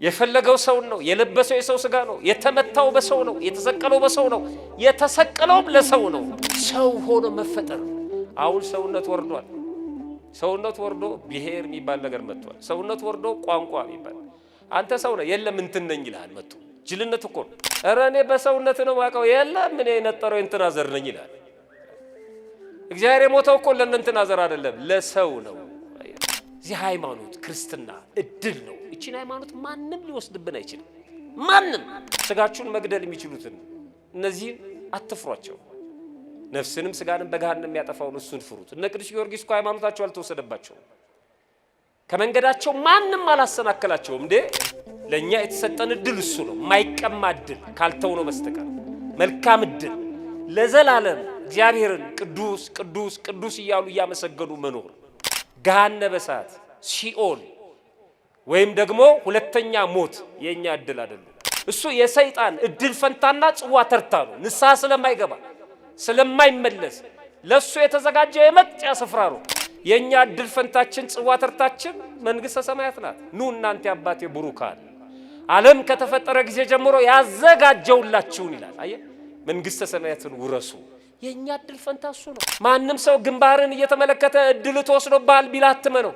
የፈለገው ሰው ነው የለበሰው የሰው ስጋ ነው የተመታው በሰው ነው የተሰቀለው በሰው ነው የተሰቀለውም ለሰው ነው ሰው ሆኖ መፈጠር አሁን ሰውነት ወርዷል ሰውነት ወርዶ ብሔር የሚባል ነገር መጥቷል ሰውነት ወርዶ ቋንቋ የሚባል አንተ ሰው ነህ የለም እንትን ነኝ ይላል መጥቶ ጅልነት እኮ እረኔ በሰውነት ነው ማቀው የለም ምን የነጠረው እንትና ዘር ነኝ ይላል እግዚአብሔር የሞተው እኮ ለእንትና ዘር አይደለም ለሰው ነው እዚህ ሃይማኖት ክርስትና እድል ነው እቺን ሃይማኖት ማንንም ሊወስድብን አይችልም ማንንም ስጋችሁን መግደል የሚችሉትን እነዚህ አትፍሯቸው ነፍስንም ስጋንም በገሃነም የሚያጠፋው እሱን ፍሩት እነ ቅዱስ ጊዮርጊስ እኮ ሃይማኖታቸው አልተወሰደባቸው ከመንገዳቸው ማንንም አላሰናከላቸውም እንዴ ለኛ የተሰጠን እድል እሱ ነው ማይቀማ እድል ካልተው ነው በስተቀር መልካም እድል ለዘላለም እግዚአብሔርን ቅዱስ ቅዱስ ቅዱስ ይያሉ ያመሰገኑ መኖር ገሃነመ እሳት ሲኦል ወይም ደግሞ ሁለተኛ ሞት የኛ እድል አይደለም እሱ የሰይጣን እድል ፈንታና ጽዋ ተርታ ነው ንስሐ ስለማይገባ ስለማይመለስ ለሱ የተዘጋጀ የመቅጫ ስፍራ ነው የኛ እድል ፈንታችን ጽዋ ተርታችን መንግስተ ሰማያት ናት ኑ እናንተ አባቴ ቡሩካን ዓለም ከተፈጠረ ጊዜ ጀምሮ ያዘጋጀውላችሁን ይላል አየ መንግስተ ሰማያትን ውረሱ የኛ እድል ፈንታ እሱ ነው ማንንም ሰው ግንባርን እየተመለከተ እድል ተወስዶብሃል ቢላትመ ነው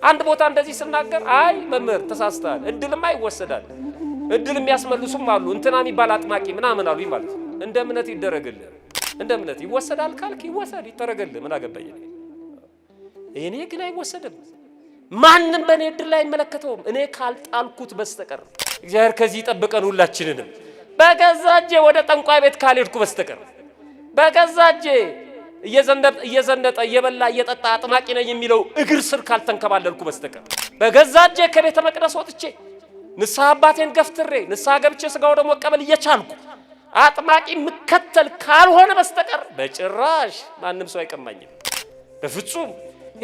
አንድ ቦታ እንደዚህ ስናገር አይ መምህር ተሳስተሃል እድልማ ይወሰዳል እድል የሚያስመልሱም አሉ እንትና የሚባል አጥማቂ ምናምን አሉ ማለት እንደ እምነት ይደረግልህ እንደ እምነት ይወሰዳል ካልክ ይወሰድ ይተረገልህ ምን አገባኝ እኔ ግን አይወሰድም ማንንም በኔ እድል ላይ አይመለከተውም እኔ ካልጣልኩት በስተቀር እግዚአብሔር ከዚህ ይጠብቀን ሁላችንንም በገዛጄ ወደ ጠንቋይ ቤት ካልሄድኩ በስተቀር በገዛጄ እየዘነጠ እየበላ እየጠጣ አጥማቂ ነኝ የሚለው እግር ስር ካልተንከባለልኩ በስተቀር በገዛጄ ከቤተ መቅደስ ወጥቼ ንስሐ አባቴን ገፍትሬ ንስሐ ገብቼ ስጋው ደግሞ መቀበል እየቻልኩ አጥማቂ መከተል ካልሆነ በስተቀር በጭራሽ ማንንም ሰው አይቀማኝም በፍጹም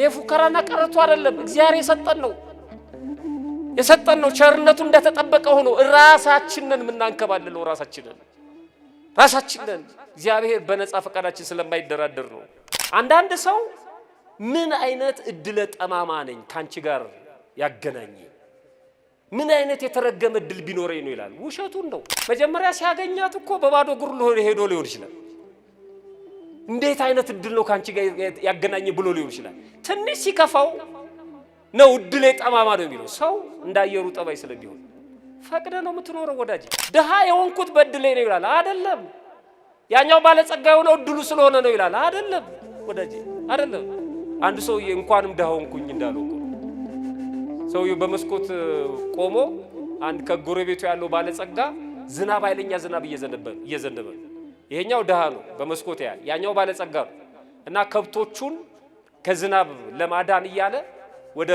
የፉከራና ቀረቱ አይደለም እግዚአብሔር የሰጠን ነው ቸርነቱ እንደተጠበቀ ሆኖ ራሳችንን ምናንከባለለው ራሳችንን እግዚአብሔር በነፃ ፈቃዳችን ስለማይደራደር ነው አንዳንድ ሰው ምን አይነት እድለ ጠማማ ነኝ ካንቺ ጋር ያገናኘ ምን አይነት የተረገመ እድል ቢኖረኝ ነው ይላል ውሸቱን ነው መጀመሪያ ሲያገኛት እኮ በባዶ እግሩ ሄዶ ሊሆን ይችላል እንዴት አይነት እድል ነው ካንቺ ጋር ያገናኘ ብሎ ሊሆን ይችላል ትንሽ ሲከፋው ነው እድሌ ጠማማ ነው የሚለው ሰው እንዳየሩ ጠባይ ስለሚሆን ፈቅደ ነው የምትኖረው ወዳጅ ደሃ የሆንኩት በእድሌ ነው ይላል አይደለም ያኛው ባለጸጋ የሆነው እድሉ ስለሆነ ነው ይላል አይደለም ወዳጅ አይደለም አንድ ሰው እንኳንም ደሃ ሆንኩኝ እንዳለው ሰውየው በመስኮት ቆሞ አንድ ከጎረቤቱ ያለው ባለጸጋ ዝናብ ኃይለኛ ዝናብ እየዘነበ ይሄኛው ደሃ ነው በመስኮት ያኛው ባለጸጋ ነው እና ከብቶቹን ከዝናብ ለማዳን ይያለ ወደ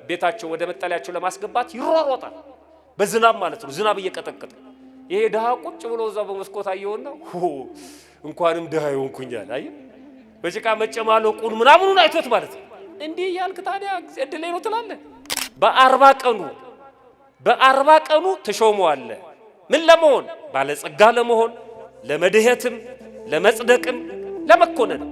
ቤታቸው ወደ መጠለያቸው ለማስገባት ይሯሯጣል በዝናብ ማለት ነው ዝናብ እየቀጠቀጠ ይሄ ደሃ ቁጭ ብሎ እዛው በመስኮት አየውና እንኳንም ደሃ ይሆንኩኛል አይ በጭቃ መጨማለቁን ምናምኑን አይቶት ማለት ነው እንዲህ ያልክ ታዲያ እድሌ ነው ትላለህ በ40 ቀኑ ተሾመዋል ምን ለመሆን ባለጸጋ ለመሆን ለመድህየትም ለመጽደቅም ለመኮነን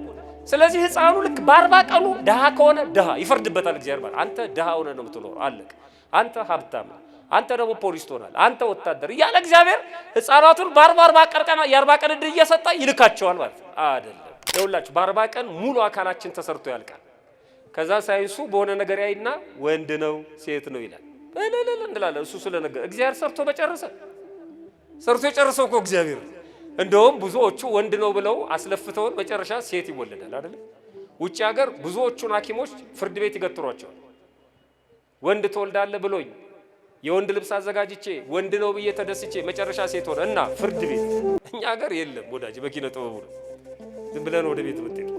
ስለዚህ ህፃኑ ልክ በ40 ቀኑ ደሃ ከሆነ ደሃ ይፈርድበታል እግዚአብሔር ማለት አንተ ደሃ ሆነ ነው የምትኖር አለክ አንተ ሀብታም አንተ ደግሞ ፖሊስ ትሆናል አንተ ወታደር ያለ እግዚአብሔር ህፃናቱን በ40 ቀን የ40 ቀን እድል እየሰጣ ይልካቸዋል ማለት አይደለም ይኸውላችሁ በ40 ቀን ሙሉ አካላችን ተሰርቶ ያልቃል ከዛ ሳይንሱ በሆነ ነገር ያይና ወንድ ነው ሴት ነው ይላል እለለለ እንላለን እሱ ስለነገር እግዚአብሔር ሰርቶ የጨረሰው እኮ እግዚአብሔር እንደውም ብዙዎቹ ወንድ ነው ብለው አስለፍተውን መጨረሻ ሴት ይወለዳል አይደል ውጭ ሀገር ብዙዎቹን ሐኪሞች ፍርድ ቤት ይገትሯቸዋል ወንድ ተወልዳለ ብሎኝ የወንድ ልብስ አዘጋጅቼ ወንድ ነው ብዬ ተደስቼ መጨረሻ ሴት ሆነ እና ፍርድ ቤት እኛ ሀገር የለም ወዳጅ በኪነ ጥበቡ ነው ዝም ብለን ወደ ቤት ወጥተን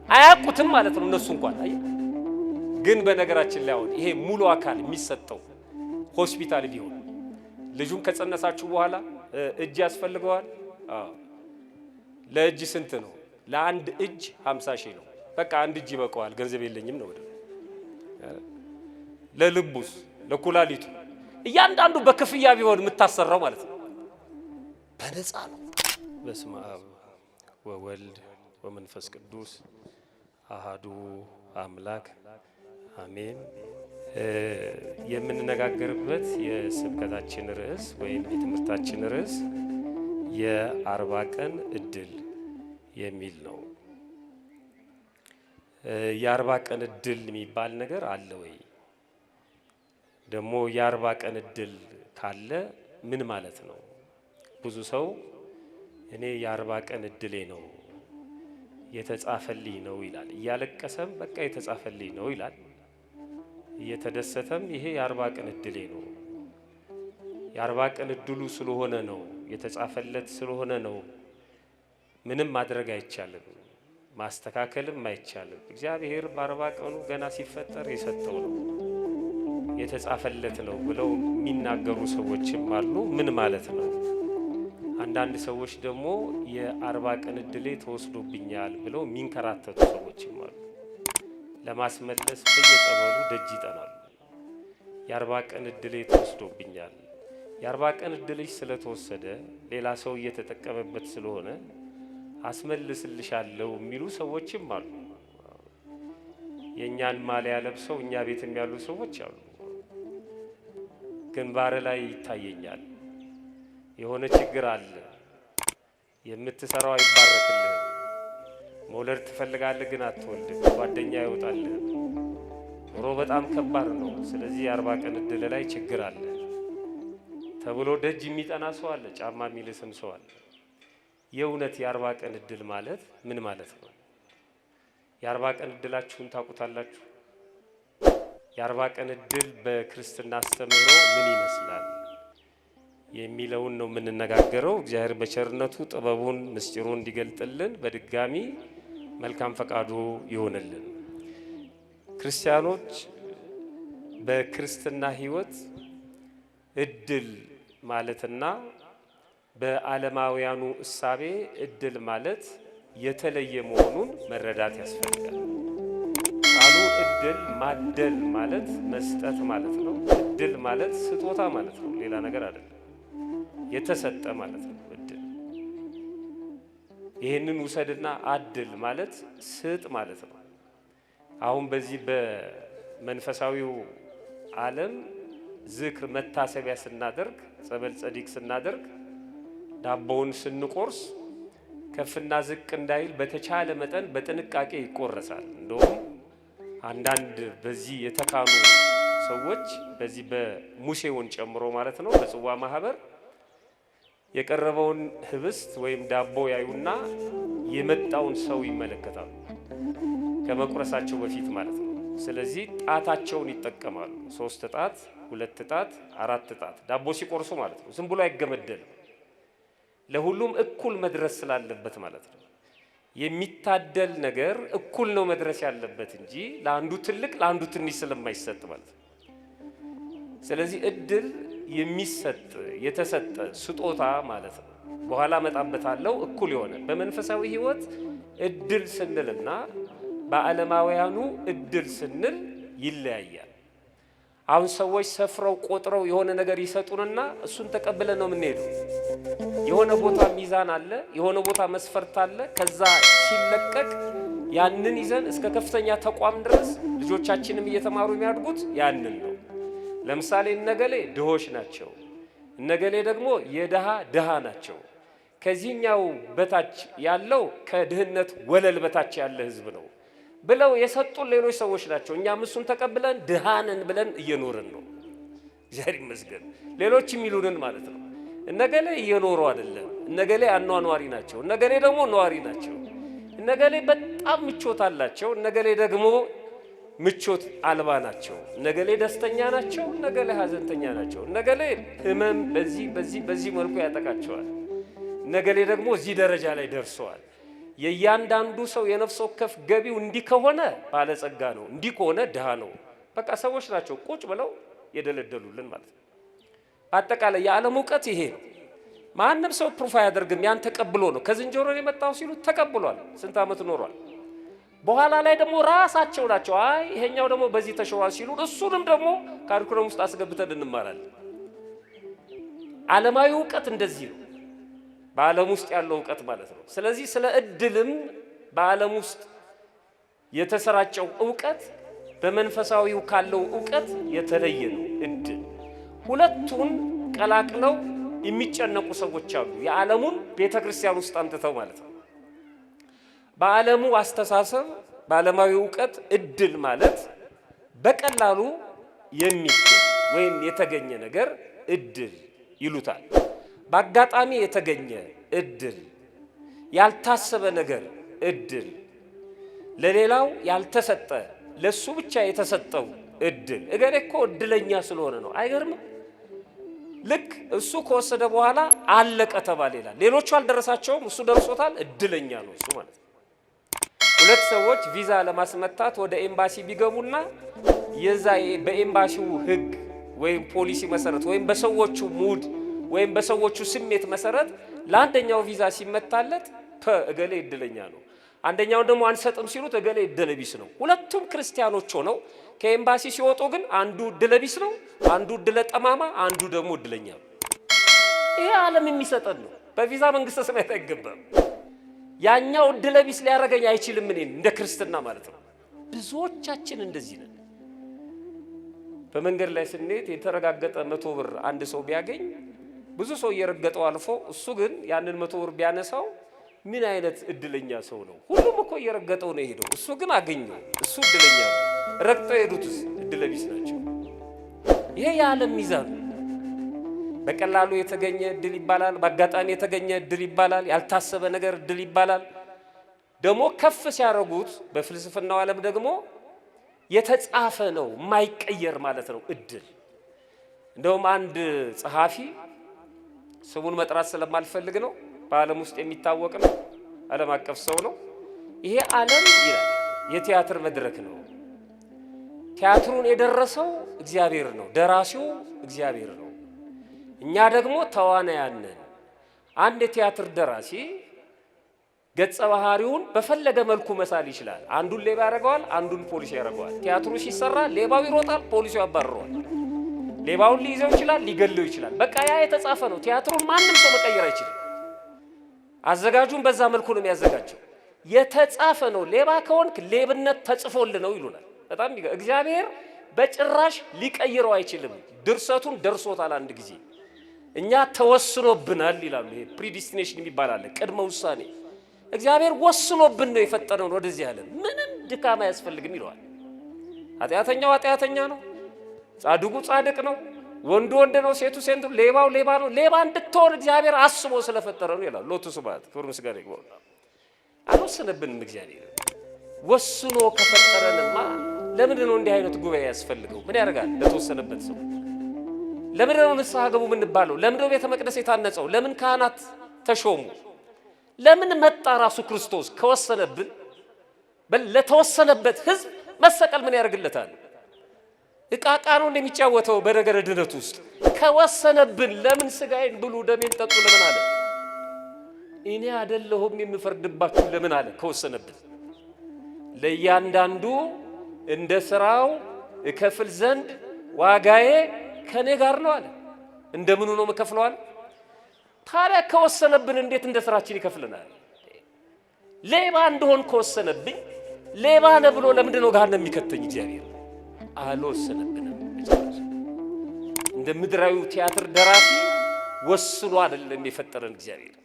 አያቁትም ማለት ነው እነሱ እንኳን አይ ግን በነገራችን ላይ አሁን ይሄ ሙሉ አካል የሚሰጠው ሆስፒታል ቢሆን ልጁን ከጸነሳችሁ በኋላ እጅ ያስፈልገዋል ለእጅ ስንት ነው ለአንድ እጅ 50,000 ነው በቃ አንድ እጅ ይበቃዋል ገንዘብ የለኝም ነው ወደ ለልቡስ ለኩላሊቱ እያንዳንዱ በክፍያ ቢሆን የምታሰራው ማለት ነው በነፃ ነው በስመ አብ ወወልድ ወመንፈስ ቅዱስ አሃዱ አምላክ አሜን የምንነጋገርበት የስብከታችን ርዕስ ወይም የትምህርታችን ርዕስ የ40 ቀን እድል የሚል ነው። የ40 ቀን እድል የሚባል ነገር አለ ወይ? ደግሞ የ40 ቀን እድል ካለ ምን ማለት ነው? ብዙ ሰው እኔ የ40 ቀን እድሌ ነው የተጻፈልኝ ነው ይላል። እያለቀሰም በቃ የተጻፈልኝ ነው ይላል። እየተደሰተም ይሄ የ40 ቀን እድሌ ነው፣ የ40 ቀን እድሉ ስለሆነ ነው፣ የተጻፈለት ስለሆነ ነው። ምንም ማድረግ አይቻልም፣ ማስተካከልም አይቻልም። እግዚአብሔር በ40 ቀኑ ገና ሲፈጠር የሰጠው ነው፣ የተጻፈለት ነው ብለው የሚናገሩ ሰዎችም አሉ። ምን ማለት ነው? አንዳንድ ሰዎች ደግሞ የ40 ቀን እድሌ ተወስዶብኛል ብለው የሚንከራተቱ ሰዎችም አሉ። ለማስመለስ በየጸበሉ ደጅ ይጠናሉ። የ40 ቀን እድሌ ተወስዶብኛል፣ የ40 ቀን እድልሽ ስለተወሰደ ሌላ ሰው እየተጠቀመበት ስለሆነ አስመልስልሻለሁ የሚሉ ሰዎችም አሉ። የእኛን ማሊያ ለብሰው እኛ ቤትም ያሉ ሰዎች አሉ። ግንባር ላይ ይታየኛል የሆነ ችግር አለ፣ የምትሰራው አይባረክልህም፣ መውለድ ትፈልጋለህ ግን አትወልድም፣ ጓደኛ ይወጣልህ፣ ኑሮ በጣም ከባድ ነው፣ ስለዚህ የ40 ቀን እድል ላይ ችግር አለ ተብሎ ደጅ የሚጠና ሰው አለ፣ ጫማ የሚልስም ሰው አለ። የእውነት የ40 ቀን እድል ማለት ምን ማለት ነው? የ40 ቀን እድላችሁን ታውቁታላችሁ? የ40 ቀን እድል በክርስትና አስተምህሮ ምን ይመስላል የሚለውን ነው የምንነጋገረው። እግዚአብሔር በቸርነቱ ጥበቡን ምስጢሩን እንዲገልጥልን በድጋሚ መልካም ፈቃዱ ይሆንልን። ክርስቲያኖች በክርስትና ሕይወት እድል ማለትና በዓለማውያኑ እሳቤ እድል ማለት የተለየ መሆኑን መረዳት ያስፈልጋል። ቃሉ እድል ማደል ማለት መስጠት ማለት ነው። እድል ማለት ስጦታ ማለት ነው፣ ሌላ ነገር አይደለም። የተሰጠ ማለት ነው እድል። ይህንን ውሰድና አድል ማለት ስጥ ማለት ነው። አሁን በዚህ በመንፈሳዊው ዓለም ዝክር መታሰቢያ ስናደርግ፣ ጸበል ጸዲቅ ስናደርግ፣ ዳቦውን ስንቆርስ ከፍና ዝቅ እንዳይል በተቻለ መጠን በጥንቃቄ ይቆረሳል። እንደውም አንዳንድ በዚህ የተካኑ ሰዎች በዚህ በሙሴውን ጨምሮ ማለት ነው በጽዋ ማህበር የቀረበውን ህብስት ወይም ዳቦ ያዩና የመጣውን ሰው ይመለከታሉ ከመቁረሳቸው በፊት ማለት ነው። ስለዚህ ጣታቸውን ይጠቀማሉ። 3 ጣት፣ 2 ጣት፣ 4 ጣት ዳቦ ሲቆርሱ ማለት ነው። ዝም ብሎ አይገመደልም። ለሁሉም እኩል መድረስ ስላለበት ማለት ነው። የሚታደል ነገር እኩል ነው መድረስ ያለበት እንጂ ለአንዱ ትልቅ ለአንዱ ትንሽ ስለማይሰጥ ማለት ነው። ስለዚህ እድል የሚሰጥ የተሰጠ ስጦታ ማለት ነው። በኋላ መጣበታለው እኩል የሆነ በመንፈሳዊ ህይወት እድል ስንልና በዓለማውያኑ እድል ስንል ይለያያል። አሁን ሰዎች ሰፍረው ቆጥረው የሆነ ነገር ይሰጡንና እሱን ተቀብለን ነው የምንሄደው። የሆነ ቦታ ሚዛን አለ፣ የሆነ ቦታ መስፈርት አለ። ከዛ ሲለቀቅ ያንን ይዘን እስከ ከፍተኛ ተቋም ድረስ ልጆቻችንም እየተማሩ የሚያድጉት ያንን ነው። ለምሳሌ እነገሌ ድሆች ናቸው፣ እነገሌ ደግሞ የድሃ ድሃ ናቸው። ከዚህኛው በታች ያለው ከድህነት ወለል በታች ያለ ህዝብ ነው ብለው የሰጡን ሌሎች ሰዎች ናቸው። እኛም እሱን ተቀብለን ድሃንን ብለን እየኖርን ነው። እግዚአብሔር ይመስገን። ሌሎች የሚሉንን ማለት ነው። እነገሌ እየኖሩ አይደለም፣ እነገሌ አኗኗሪ ናቸው፣ እነገሌ ደግሞ ነዋሪ ናቸው፣ እነገሌ በጣም ምቾት አላቸው፣ እነገሌ ደግሞ ምቾት አልባ ናቸው፣ እነገሌ ደስተኛ ናቸው፣ እነገሌ ሀዘንተኛ ናቸው፣ እነገሌ ህመም በዚህ መልኩ ያጠቃቸዋል፣ እነገሌ ደግሞ እዚህ ደረጃ ላይ ደርሰዋል። የእያንዳንዱ ሰው የነፍስ ወከፍ ገቢው እንዲህ ከሆነ ባለጸጋ ነው፣ እንዲህ ከሆነ ድሃ ነው። በቃ ሰዎች ናቸው ቁጭ ብለው የደለደሉልን ማለት ነው። አጠቃላይ የዓለም እውቀት ይሄ ነው። ማንም ሰው ፕሩፍ አያደርግም። ያን ተቀብሎ ነው። ከዝንጀሮ የመጣው ሲሉ ተቀብሏል። ስንት ዓመት ኖሯል። በኋላ ላይ ደግሞ ራሳቸው ናቸው አይ ይሄኛው ደግሞ በዚህ ተሸዋል ሲሉ እሱንም ደግሞ ካሪኩለም ውስጥ አስገብተን እንማራለን። ዓለማዊ እውቀት እንደዚህ ነው። በዓለም ውስጥ ያለው እውቀት ማለት ነው። ስለዚህ ስለ እድልም በዓለም ውስጥ የተሰራጨው እውቀት በመንፈሳዊው ካለው ዕውቀት የተለየ ነው እድል። ሁለቱን ቀላቅለው የሚጨነቁ ሰዎች አሉ። የዓለሙን ቤተክርስቲያን ውስጥ አንተተው ማለት ነው። በዓለሙ አስተሳሰብ በዓለማዊ ዕውቀት እድል ማለት በቀላሉ የሚገኝ ወይም የተገኘ ነገር እድል ይሉታል። በአጋጣሚ የተገኘ እድል፣ ያልታሰበ ነገር እድል፣ ለሌላው ያልተሰጠ ለሱ ብቻ የተሰጠው እድል። እገሌ እኮ እድለኛ ስለሆነ ነው። አይገርምም? ልክ እሱ ከወሰደ በኋላ አለቀ ተባለ ይላል። ሌሎቹ አልደረሳቸውም፣ እሱ ደርሶታል። እድለኛ ነው እሱ ማለት ነው። ሁለት ሰዎች ቪዛ ለማስመታት ወደ ኤምባሲ ቢገቡና የዛ በኤምባሲው ሕግ ወይም ፖሊሲ መሰረት ወይም በሰዎቹ ሙድ ወይም በሰዎቹ ስሜት መሰረት ለአንደኛው ቪዛ ሲመታለት እገሌ እድለኛ ነው፣ አንደኛውን ደግሞ አንሰጥም ሲሉት እገሌ እድለቢስ ነው። ሁለቱም ክርስቲያኖች ሆነው ከኤምባሲ ሲወጡ ግን አንዱ እድለቢስ ነው፣ አንዱ እድለ ጠማማ፣ አንዱ ደግሞ እድለኛ ነው። ይሄ ዓለም የሚሰጠን ነው። በቪዛ መንግስተ ሰማያት አይገባም። ያኛው እድለቢስ ሊያረጋኝ አይችልም። እኔን እንደ ክርስትና ማለት ነው። ብዙዎቻችን እንደዚህ ነን። በመንገድ ላይ ስንሄድ የተረጋገጠ 100 ብር አንድ ሰው ቢያገኝ ብዙ ሰው እየረገጠው አልፎ እሱ ግን ያንን 100 ብር ቢያነሳው ምን አይነት እድለኛ ሰው ነው? ሁሉም እኮ እየረገጠው ነው የሄደው፣ እሱ ግን አገኘው። እሱ እድለኛ ነው። ረግጠው የሄዱትስ እድለቢስ ናቸው። ይሄ የዓለም ሚዛን ነው። በቀላሉ የተገኘ እድል ይባላል፣ በአጋጣሚ የተገኘ እድል ይባላል፣ ያልታሰበ ነገር እድል ይባላል። ደግሞ ከፍ ሲያደርጉት በፍልስፍናው ዓለም ደግሞ የተጻፈ ነው፣ የማይቀየር ማለት ነው እድል። እንደውም አንድ ጸሐፊ ስሙን መጥራት ስለማልፈልግ ነው፣ በዓለም ውስጥ የሚታወቅ ነው፣ ዓለም አቀፍ ሰው ነው። ይሄ ዓለም ይላል የቲያትር መድረክ ነው። ቲያትሩን የደረሰው እግዚአብሔር ነው፣ ደራሲው እግዚአብሔር ነው። እኛ ደግሞ ተዋናያን ነን። አንድ የቲያትር ደራሲ ገጸ ባህሪውን በፈለገ መልኩ መሳል ይችላል። አንዱን ሌባ ያደርገዋል፣ አንዱን ፖሊስ ያደርገዋል። ቲያትሩ ሲሰራ ሌባው ይሮጣል፣ ፖሊሱ ያባርረዋል። ሌባውን ሊይዘው ይችላል፣ ሊገለው ይችላል። በቃ ያ የተጻፈ ነው። ቲያትሩን ማንም ሰው መቀየር አይችልም። አዘጋጁን በዛ መልኩ ነው የሚያዘጋጀው። የተጻፈ ነው። ሌባ ከሆንክ ሌብነት ተጽፎልህ ነው ይሉናል። በጣም እግዚአብሔር በጭራሽ ሊቀይረው አይችልም። ድርሰቱን ደርሶታል አንድ ጊዜ። እኛ ተወስኖብናል ይላሉ። ይሄ ፕሪዲስቲኔሽን የሚባል አለ፣ ቅድመ ውሳኔ። እግዚአብሔር ወስኖብን ነው የፈጠረን ወደዚህ ያለ፣ ምንም ድካም አያስፈልግም ይለዋል። ኃጢአተኛው ኃጢአተኛ ነው፣ ጻድቁ ጻድቅ ነው፣ ወንዱ ወንድ ነው፣ ሴቱ ሴት ነው፣ ሌባው ሌባ ነው። ሌባ እንድትሆን እግዚአብሔር አስቦ ስለፈጠረ ነው ይላል። ሎቱ ስብሐት ክብር ምስጋና ይግባው። አልወሰነብንም። እግዚአብሔር ወስኖ ከፈጠረንማ ለምንድን ነው እንዲህ አይነት ጉባኤ ያስፈልገው? ምን ያደርጋል? ለተወሰነበት ሰው ለምንድን ነው ንስሐ ገቡ የምንባለው? ለምንድን ነው ቤተ መቅደስ የታነጸው? ለምን ካህናት ተሾሙ? ለምን መጣ ራሱ ክርስቶስ? ከወሰነብን ለተወሰነበት ህዝብ መሰቀል ምን ያደርግለታል? እቃቃ ነው እንደሚጫወተው በነገረ ድነት ውስጥ። ከወሰነብን ለምን ስጋዬን ብሉ ደሜን ጠጡ ለምን አለ? እኔ አይደለሁም የምፈርድባችሁ ለምን አለ? ከወሰነብን ለእያንዳንዱ እንደ ስራው እከፍል ዘንድ ዋጋዬ ከኔ ጋር ነው አለ። እንደምኑ ነው መከፍለዋል? ታዲያ ከወሰነብን እንዴት እንደ ስራችን ይከፍለናል? ሌባ እንደሆን ከወሰነብኝ ሌባ ነህ ብሎ ለምንድን ነው ገሃነም የሚከተኝ? እግዚአብሔር አልወሰነብንም። እንደ ምድራዊው ቲያትር ደራሲ ወስኖ አይደለም የፈጠረን እግዚአብሔር።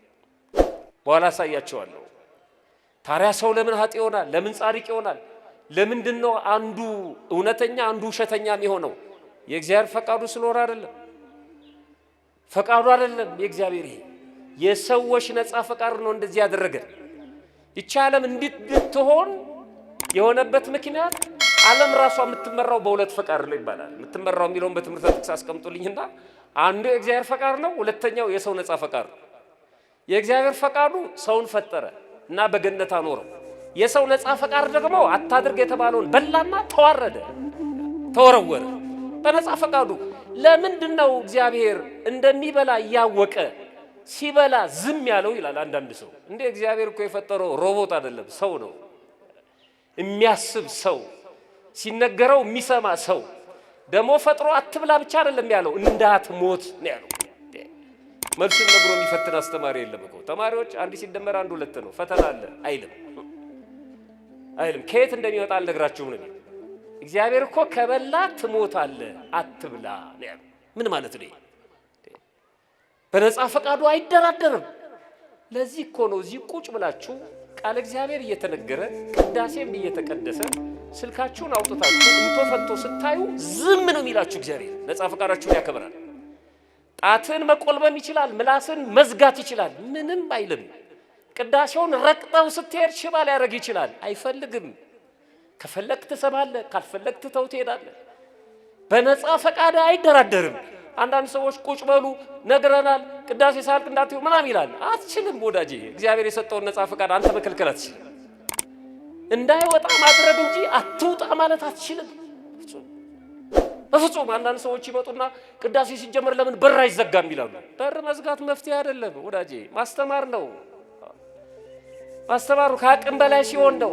በኋላ አሳያቸዋለሁ። ታዲያ ሰው ለምን ኃጥእ ይሆናል? ለምን ጻድቅ ይሆናል? ለምንድን ነው አንዱ እውነተኛ አንዱ ውሸተኛ የሚሆነው? የእግዚአብሔር ፈቃዱ ስለሆነ አይደለም። ፈቃዱ አይደለም የእግዚአብሔር። ይሄ የሰዎች ነፃ ፈቃድ ነው እንደዚህ ያደረገ። ይቺ ዓለም እንድትሆን የሆነበት ምክንያት ዓለም ራሷ የምትመራው በሁለት ፈቃድ ነው ይባላል። የምትመራው የሚለውን በትምህርት ጥቅስ አስቀምጡልኝና አንዱ የእግዚአብሔር ፈቃድ ነው፣ ሁለተኛው የሰው ነፃ ፈቃድ ነው። የእግዚአብሔር ፈቃዱ ሰውን ፈጠረ እና በገነት አኖረው። የሰው ነፃ ፈቃድ ደግሞ አታድርግ የተባለውን በላና ተዋረደ፣ ተወረወረ በነፃ ፈቃዱ። ለምንድነው እግዚአብሔር እንደሚበላ እያወቀ ሲበላ ዝም ያለው ይላል አንዳንድ ሰው። እንዴ እግዚአብሔር እኮ የፈጠረው ሮቦት አይደለም፣ ሰው ነው። የሚያስብ ሰው፣ ሲነገረው የሚሰማ ሰው። ደግሞ ፈጥሮ አትብላ ብቻ አይደለም ያለው፣ እንዳትሞት ነው ያለው። መልሱን ነግሮ የሚፈትን አስተማሪ የለም እኮ። ተማሪዎች አንድ ሲደመር አንድ ሁለት ነው፣ ፈተና አለ አይልም። ከየት እንደሚመጣ አልነግራችሁም ነው። እግዚአብሔር እኮ ከበላ ትሞታለህ አትብላ ነው ያለው። ምን ማለት ነው? በነፃ ፈቃዱ አይደራደርም። ለዚህ እኮ ነው እዚህ ቁጭ ብላችሁ ቃል እግዚአብሔር እየተነገረ ቅዳሴም እየተቀደሰ ስልካችሁን አውጥታችሁ እንቶ ፈንቶ ስታዩ ዝም ነው የሚላችሁ እግዚአብሔር። ነፃ ፈቃዳችሁን ያከብራል። ጣትን መቆልበም ይችላል፣ ምላስን መዝጋት ይችላል፣ ምንም አይልም። ቅዳሴውን ረቅጠው ስትሄድ ሽባ ሊያደርግ ይችላል፣ አይፈልግም። ከፈለክ ትሰማለህ፣ ካልፈለክ ትተው ትሄዳለህ። በነፃ ፈቃድ አይደራደርም። አንዳንድ ሰዎች ቁጭ በሉ ነግረናል፣ ቅዳሴ ሳልቅ እንዳትዩ ምናምን ይላል። አትችልም ወዳጄ። እግዚአብሔር የሰጠውን ነፃ ፈቃድ አንተ መከልከል አትችልም። እንዳይወጣ ማድረግ እንጂ አትውጣ ማለት አትችልም በፍጹም። አንዳንድ ሰዎች ይመጡና ቅዳሴ ሲጀመር ለምን በር አይዘጋም ይላሉ። በር መዝጋት መፍትሄ አይደለም ወዳጄ፣ ማስተማር ነው። ማስተማሩ ከአቅም በላይ ሲሆን ነው።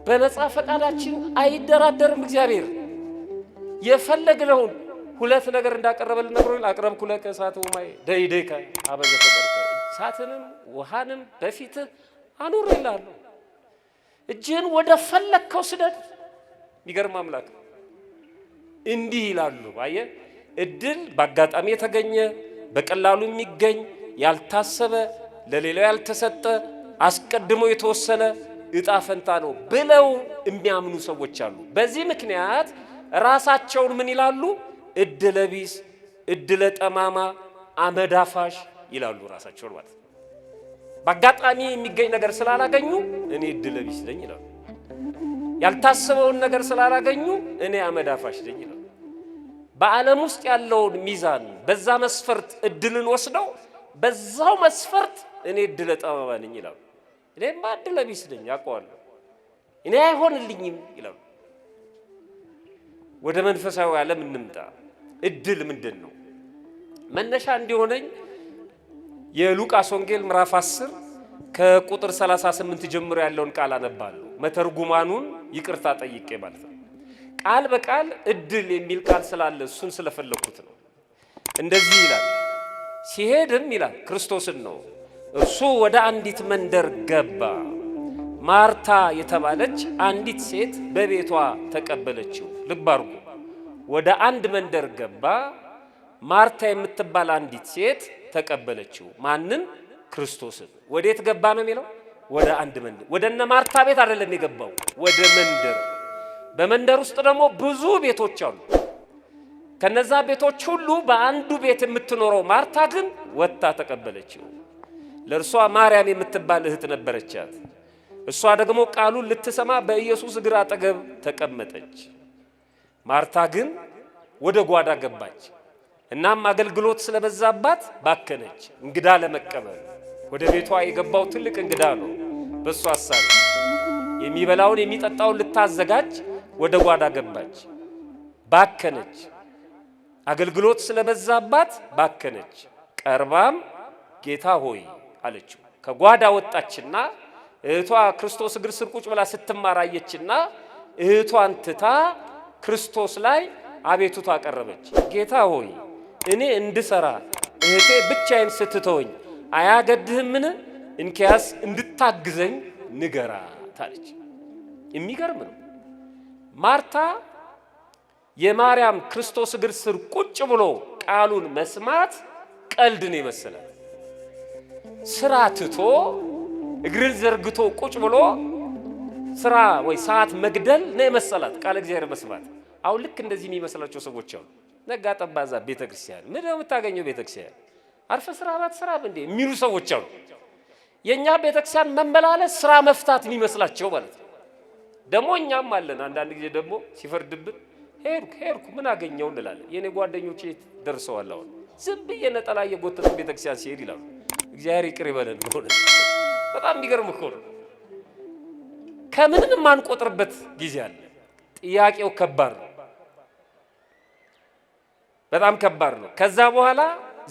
በነፃ ፈቃዳችን አይደራደርም እግዚአብሔር። የፈለግነውን ሁለት ነገር እንዳቀረበልን ነግሮን አቅረብኩ ለከ እሳተ ወማይ ደይደከ አበዘ ተቀርቀ እሳትንም ውሃንም በፊትህ አኑሬልሃለሁ። እጅህን ወደ ፈለግከው ስደድ። የሚገርም አምላክ እንዲህ ይላሉ። አየህ፣ እድል በአጋጣሚ የተገኘ በቀላሉ የሚገኝ ያልታሰበ ለሌላው ያልተሰጠ አስቀድሞ የተወሰነ እጣ ፈንታ ነው ብለው የሚያምኑ ሰዎች አሉ። በዚህ ምክንያት ራሳቸውን ምን ይላሉ? እድለ ቢስ፣ እድለ ጠማማ፣ አመዳፋሽ ይላሉ ራሳቸውን ማለት ነው። በአጋጣሚ የሚገኝ ነገር ስላላገኙ እኔ እድለ ቢስ ነኝ ይላሉ። ያልታሰበውን ነገር ስላላገኙ እኔ አመዳፋሽ ነኝ ይላሉ። በዓለም ውስጥ ያለውን ሚዛን በዛ መስፈርት እድልን ወስደው በዛው መስፈርት እኔ እድለ ጠማማ ነኝ ይላሉ። እኔማ እድለ ቢስ ነኝ አውቀዋለሁ፣ እኔ አይሆንልኝም ይላሉ። ወደ መንፈሳዊ ዓለም እንምጣ። እድል ምንድን ነው? መነሻ እንዲሆነኝ የሉቃስ ወንጌል ምዕራፍ 10 ከቁጥር 38 ጀምሮ ያለውን ቃል አነባለሁ። መተርጉማኑን ይቅርታ ጠይቄ ማለት ነው። ቃል በቃል እድል የሚል ቃል ስላለ እሱን ስለፈለኩት ነው። እንደዚህ ይላል። ሲሄድም ይላል ክርስቶስን ነው። እርሱ ወደ አንዲት መንደር ገባ። ማርታ የተባለች አንዲት ሴት በቤቷ ተቀበለችው። ልብ አድርጉ። ወደ አንድ መንደር ገባ። ማርታ የምትባል አንዲት ሴት ተቀበለችው። ማንን? ክርስቶስን። ወዴት ገባ ነው የሚለው? ወደ አንድ መንደር። ወደ እነ ማርታ ቤት አይደለም የገባው፣ ወደ መንደር። በመንደር ውስጥ ደግሞ ብዙ ቤቶች አሉ። ከነዛ ቤቶች ሁሉ በአንዱ ቤት የምትኖረው ማርታ ግን ወጥታ ተቀበለችው። ለእርሷ ማርያም የምትባል እህት ነበረቻት። እሷ ደግሞ ቃሉን ልትሰማ በኢየሱስ እግር አጠገብ ተቀመጠች። ማርታ ግን ወደ ጓዳ ገባች። እናም አገልግሎት ስለበዛባት ባከነች። እንግዳ ለመቀበል ወደ ቤቷ የገባው ትልቅ እንግዳ ነው። በእሷ ሐሳብ የሚበላውን የሚጠጣውን ልታዘጋጅ ወደ ጓዳ ገባች። ባከነች። አገልግሎት ስለበዛባት ባከነች። ቀርባም ጌታ ሆይ አለችው። ከጓዳ ወጣችና እህቷ ክርስቶስ እግር ስር ቁጭ ብላ ስትማራየችና እህቷን ትታ ክርስቶስ ላይ አቤቱታ አቀረበች። ጌታ ሆይ እኔ እንድሰራ እህቴ ብቻዬን ስትተወኝ አያገድህምን? እንኪያስ እንድታግዘኝ ንገራት አለች። የሚገርም ነው። ማርታ የማርያም ክርስቶስ እግር ስር ቁጭ ብሎ ቃሉን መስማት ቀልድ ነው የመሰላት። ስራ ትቶ እግርን ዘርግቶ ቁጭ ብሎ ስራ ወይ ሰዓት መግደል ነው የመሰላት ቃል እግዚአብሔር መስማት። አሁን ልክ እንደዚህ የሚመስላቸው ሰዎች አሉ። ነጋ ጠባዛ ቤተክርስቲያን ምን ነው የምታገኘው? ቤተክርስቲያን አርፈ ስራ ባት ስራ እንዴ የሚሉ ሰዎች አሉ። የኛ ቤተክርስቲያን መመላለስ ስራ መፍታት የሚመስላቸው ማለት ነው። ደግሞ እኛም አለን አንዳንድ ጊዜ ደግሞ ሲፈርድብን ሄድኩ ምን አገኘው እንላለን። የኔ ጓደኞቼ ደርሰዋል። አሁን ዝም ብዬ ነጠላ የጎተቱ ቤተክርስቲያን ሲሄድ ይላሉ። እግዚአብሔር ይቅር ይበለን። በጣም የሚገርም እኮ ነው። ከምንም የማንቆጥርበት ጊዜ አለ። ጥያቄው ከባድ ነው፣ በጣም ከባድ ነው። ከዛ በኋላ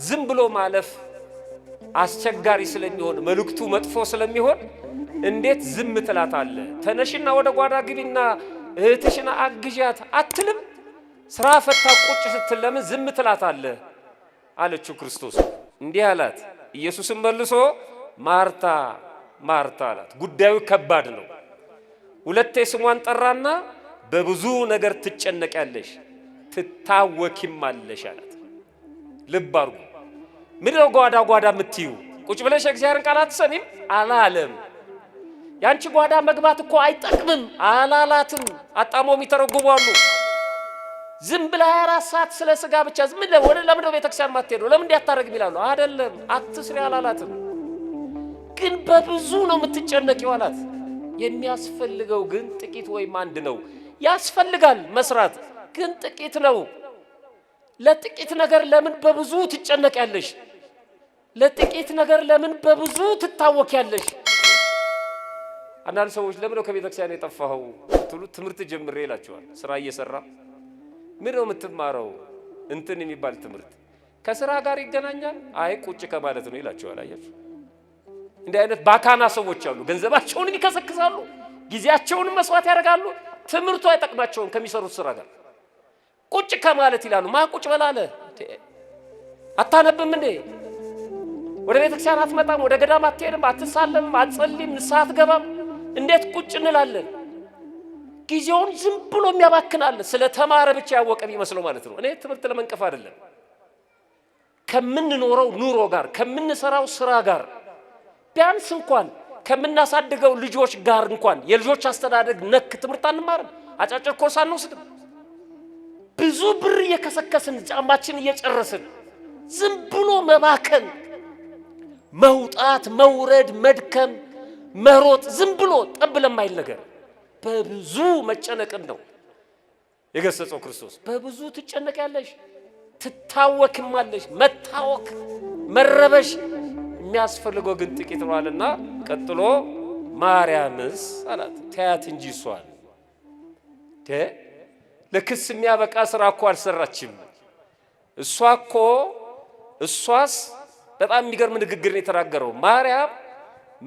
ዝም ብሎ ማለፍ አስቸጋሪ ስለሚሆን መልእክቱ መጥፎ ስለሚሆን እንዴት ዝም ትላታለህ? ተነሽና ወደ ጓዳ ግቢና እህትሽና አግዣት አትልም? ስራ ፈታ ቁጭ ስትል ለምን ዝም ትላታለህ አለችው ክርስቶስ። እንዲህ አላት። ኢየሱስም መልሶ ማርታ ማርታ አላት። ጉዳዩ ከባድ ነው። ሁለቴ ስሟን ጠራና በብዙ ነገር ትጨነቂያለሽ ትታወኪማለሽ አላት። ልብ አድርጉ። ምንድነው ጓዳ ጓዳ የምትዩ? ቁጭ ብለሽ እግዚአብሔርን ቃል አትሰሚም አላለም። ያንቺ ጓዳ መግባት እኮ አይጠቅምም አላላትም። አጣሞ የሚተረጉሙ አሉ። ዝም ብላ 24 ሰዓት ስለ ስጋ ብቻ ዝም ብለ ወደ ለምንድነው ቤተክርስቲያን ማትሄደው ለምን እንዲያታረግ ይላሉ። አይደለም አትስሪ አላላትም። ግን በብዙ ነው የምትጨነቂው አላት። የሚያስፈልገው ግን ጥቂት ወይም አንድ ነው። ያስፈልጋል መስራት ግን ጥቂት ነው። ለጥቂት ነገር ለምን በብዙ ትጨነቂያለሽ? ለጥቂት ነገር ለምን በብዙ ትታወቂያለሽ? አንዳንድ ሰዎች ለምን ነው ከቤተክርስቲያን የጠፋኸው ትሉ ትምህርት ጀምሬ ይላቸዋል። ስራ እየሰራ ምን ነው የምትማረው? እንትን የሚባል ትምህርት ከስራ ጋር ይገናኛል? አይ ቁጭ ከማለት ነው ይላቸዋል። አያችሁ እንዲህ አይነት ባካና ሰዎች አሉ። ገንዘባቸውን ይከሰክሳሉ፣ ጊዜያቸውን መስዋዕት ያደርጋሉ። ትምህርቱ አይጠቅማቸውም ከሚሰሩት ስራ ጋር ቁጭ ከማለት ይላሉ። ማ ቁጭ በላለ? አታነብም እንዴ? ወደ ቤተክርስቲያን አትመጣም? ወደ ገዳም አትሄድም? አትሳለምም? አትጸልይም? ንስሐ አትገባም? እንዴት ቁጭ እንላለን? ጊዜውን ዝም ብሎ የሚያባክናል። ስለ ተማረ ብቻ ያወቀ ቢመስለው ማለት ነው። እኔ ትምህርት ለመንቀፍ አይደለም። ከምንኖረው ኑሮ ጋር ከምንሰራው ስራ ጋር ቢያንስ እንኳን ከምናሳድገው ልጆች ጋር እንኳን የልጆች አስተዳደግ ነክ ትምህርት አንማርም? አጫጭር ኮርስ አንወስድም? ብዙ ብር እየከሰከስን ጫማችን እየጨረስን ዝም ብሎ መባከን፣ መውጣት፣ መውረድ፣ መድከም፣ መሮጥ ዝም ብሎ ጠብ ለማይል ነገር በብዙ መጨነቅን ነው የገሰጸው ክርስቶስ። በብዙ ትጨነቂያለሽ ትታወክማለሽ። መታወክ መረበሽ የሚያስፈልገው ግን ጥቂት ነው አለና ቀጥሎ ማርያምስ አላት። ተያት እንጂ እሷን ለክስ የሚያበቃ ስራ እኮ አልሰራችም። እሷስ በጣም የሚገርም ንግግር ነው የተናገረው። ማርያም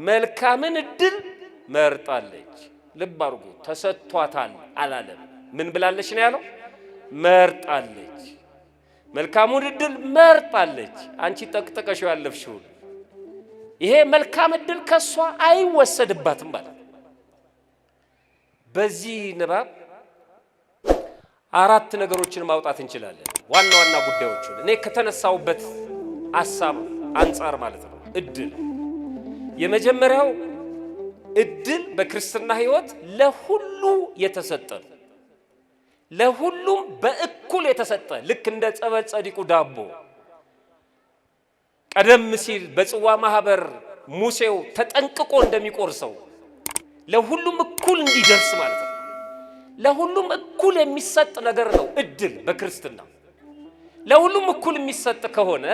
መልካምን እድል መርጣለች። ልብ አድርጉ፣ ተሰጥቷታል አላለም። ምን ብላለች ነው ያለው? መርጣለች። መልካሙን እድል መርጣለች። አንቺ ጠቅጥቀሽው ያለፍሽው ይሄ መልካም እድል ከሷ አይወሰድባትም ማለት። በዚህ ንባብ አራት ነገሮችን ማውጣት እንችላለን። ዋና ዋና ጉዳዮችን እኔ ከተነሳውበት ሐሳብ አንፃር ማለት ነው። እድል የመጀመሪያው እድል በክርስትና ሕይወት ለሁሉ የተሰጠ ነው። ለሁሉም በእኩል የተሰጠ ልክ እንደ ጸበል ጸዲቁ ዳቦ ቀደም ሲል በጽዋ ማህበር ሙሴው ተጠንቅቆ እንደሚቆርሰው ለሁሉም እኩል እንዲደርስ ማለት ነው። ለሁሉም እኩል የሚሰጥ ነገር ነው እድል በክርስትና። ለሁሉም እኩል የሚሰጥ ከሆነ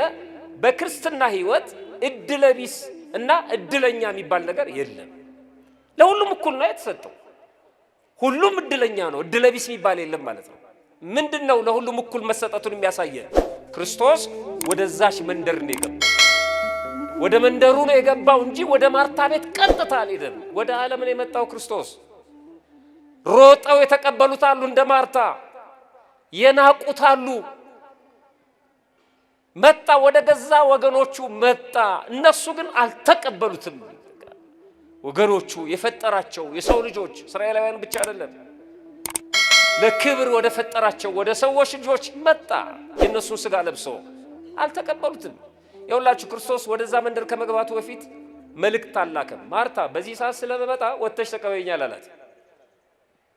በክርስትና ሕይወት እድለቢስ እና እድለኛ የሚባል ነገር የለም። ለሁሉም እኩል ነው የተሰጠው። ሁሉም እድለኛ ነው፣ እድለቢስ የሚባል የለም ማለት ነው። ምንድነው ለሁሉም እኩል መሰጠቱን የሚያሳየን? ክርስቶስ ወደዛሽ መንደር ነው የገባው። ወደ መንደሩ ነው የገባው እንጂ ወደ ማርታ ቤት ቀጥታ አልሄደም። ወደ ዓለም ነው የመጣው ክርስቶስ። ሮጠው የተቀበሉት አሉ፣ እንደ ማርታ የናቁት አሉ። መጣ፣ ወደ ገዛ ወገኖቹ መጣ። እነሱ ግን አልተቀበሉትም። ወገኖቹ የፈጠራቸው የሰው ልጆች እስራኤላውያን ብቻ አይደለም፣ ለክብር ወደ ፈጠራቸው ወደ ሰዎች ልጆች መጣ። የነሱን ስጋ ለብሶ አልተቀበሉትም። የሁላችሁ ክርስቶስ ወደዛ መንደር ከመግባቱ በፊት መልእክት አላከም። ማርታ በዚህ ሰዓት ስለመጣ ወጥተሽ ተቀበይኛል አላት።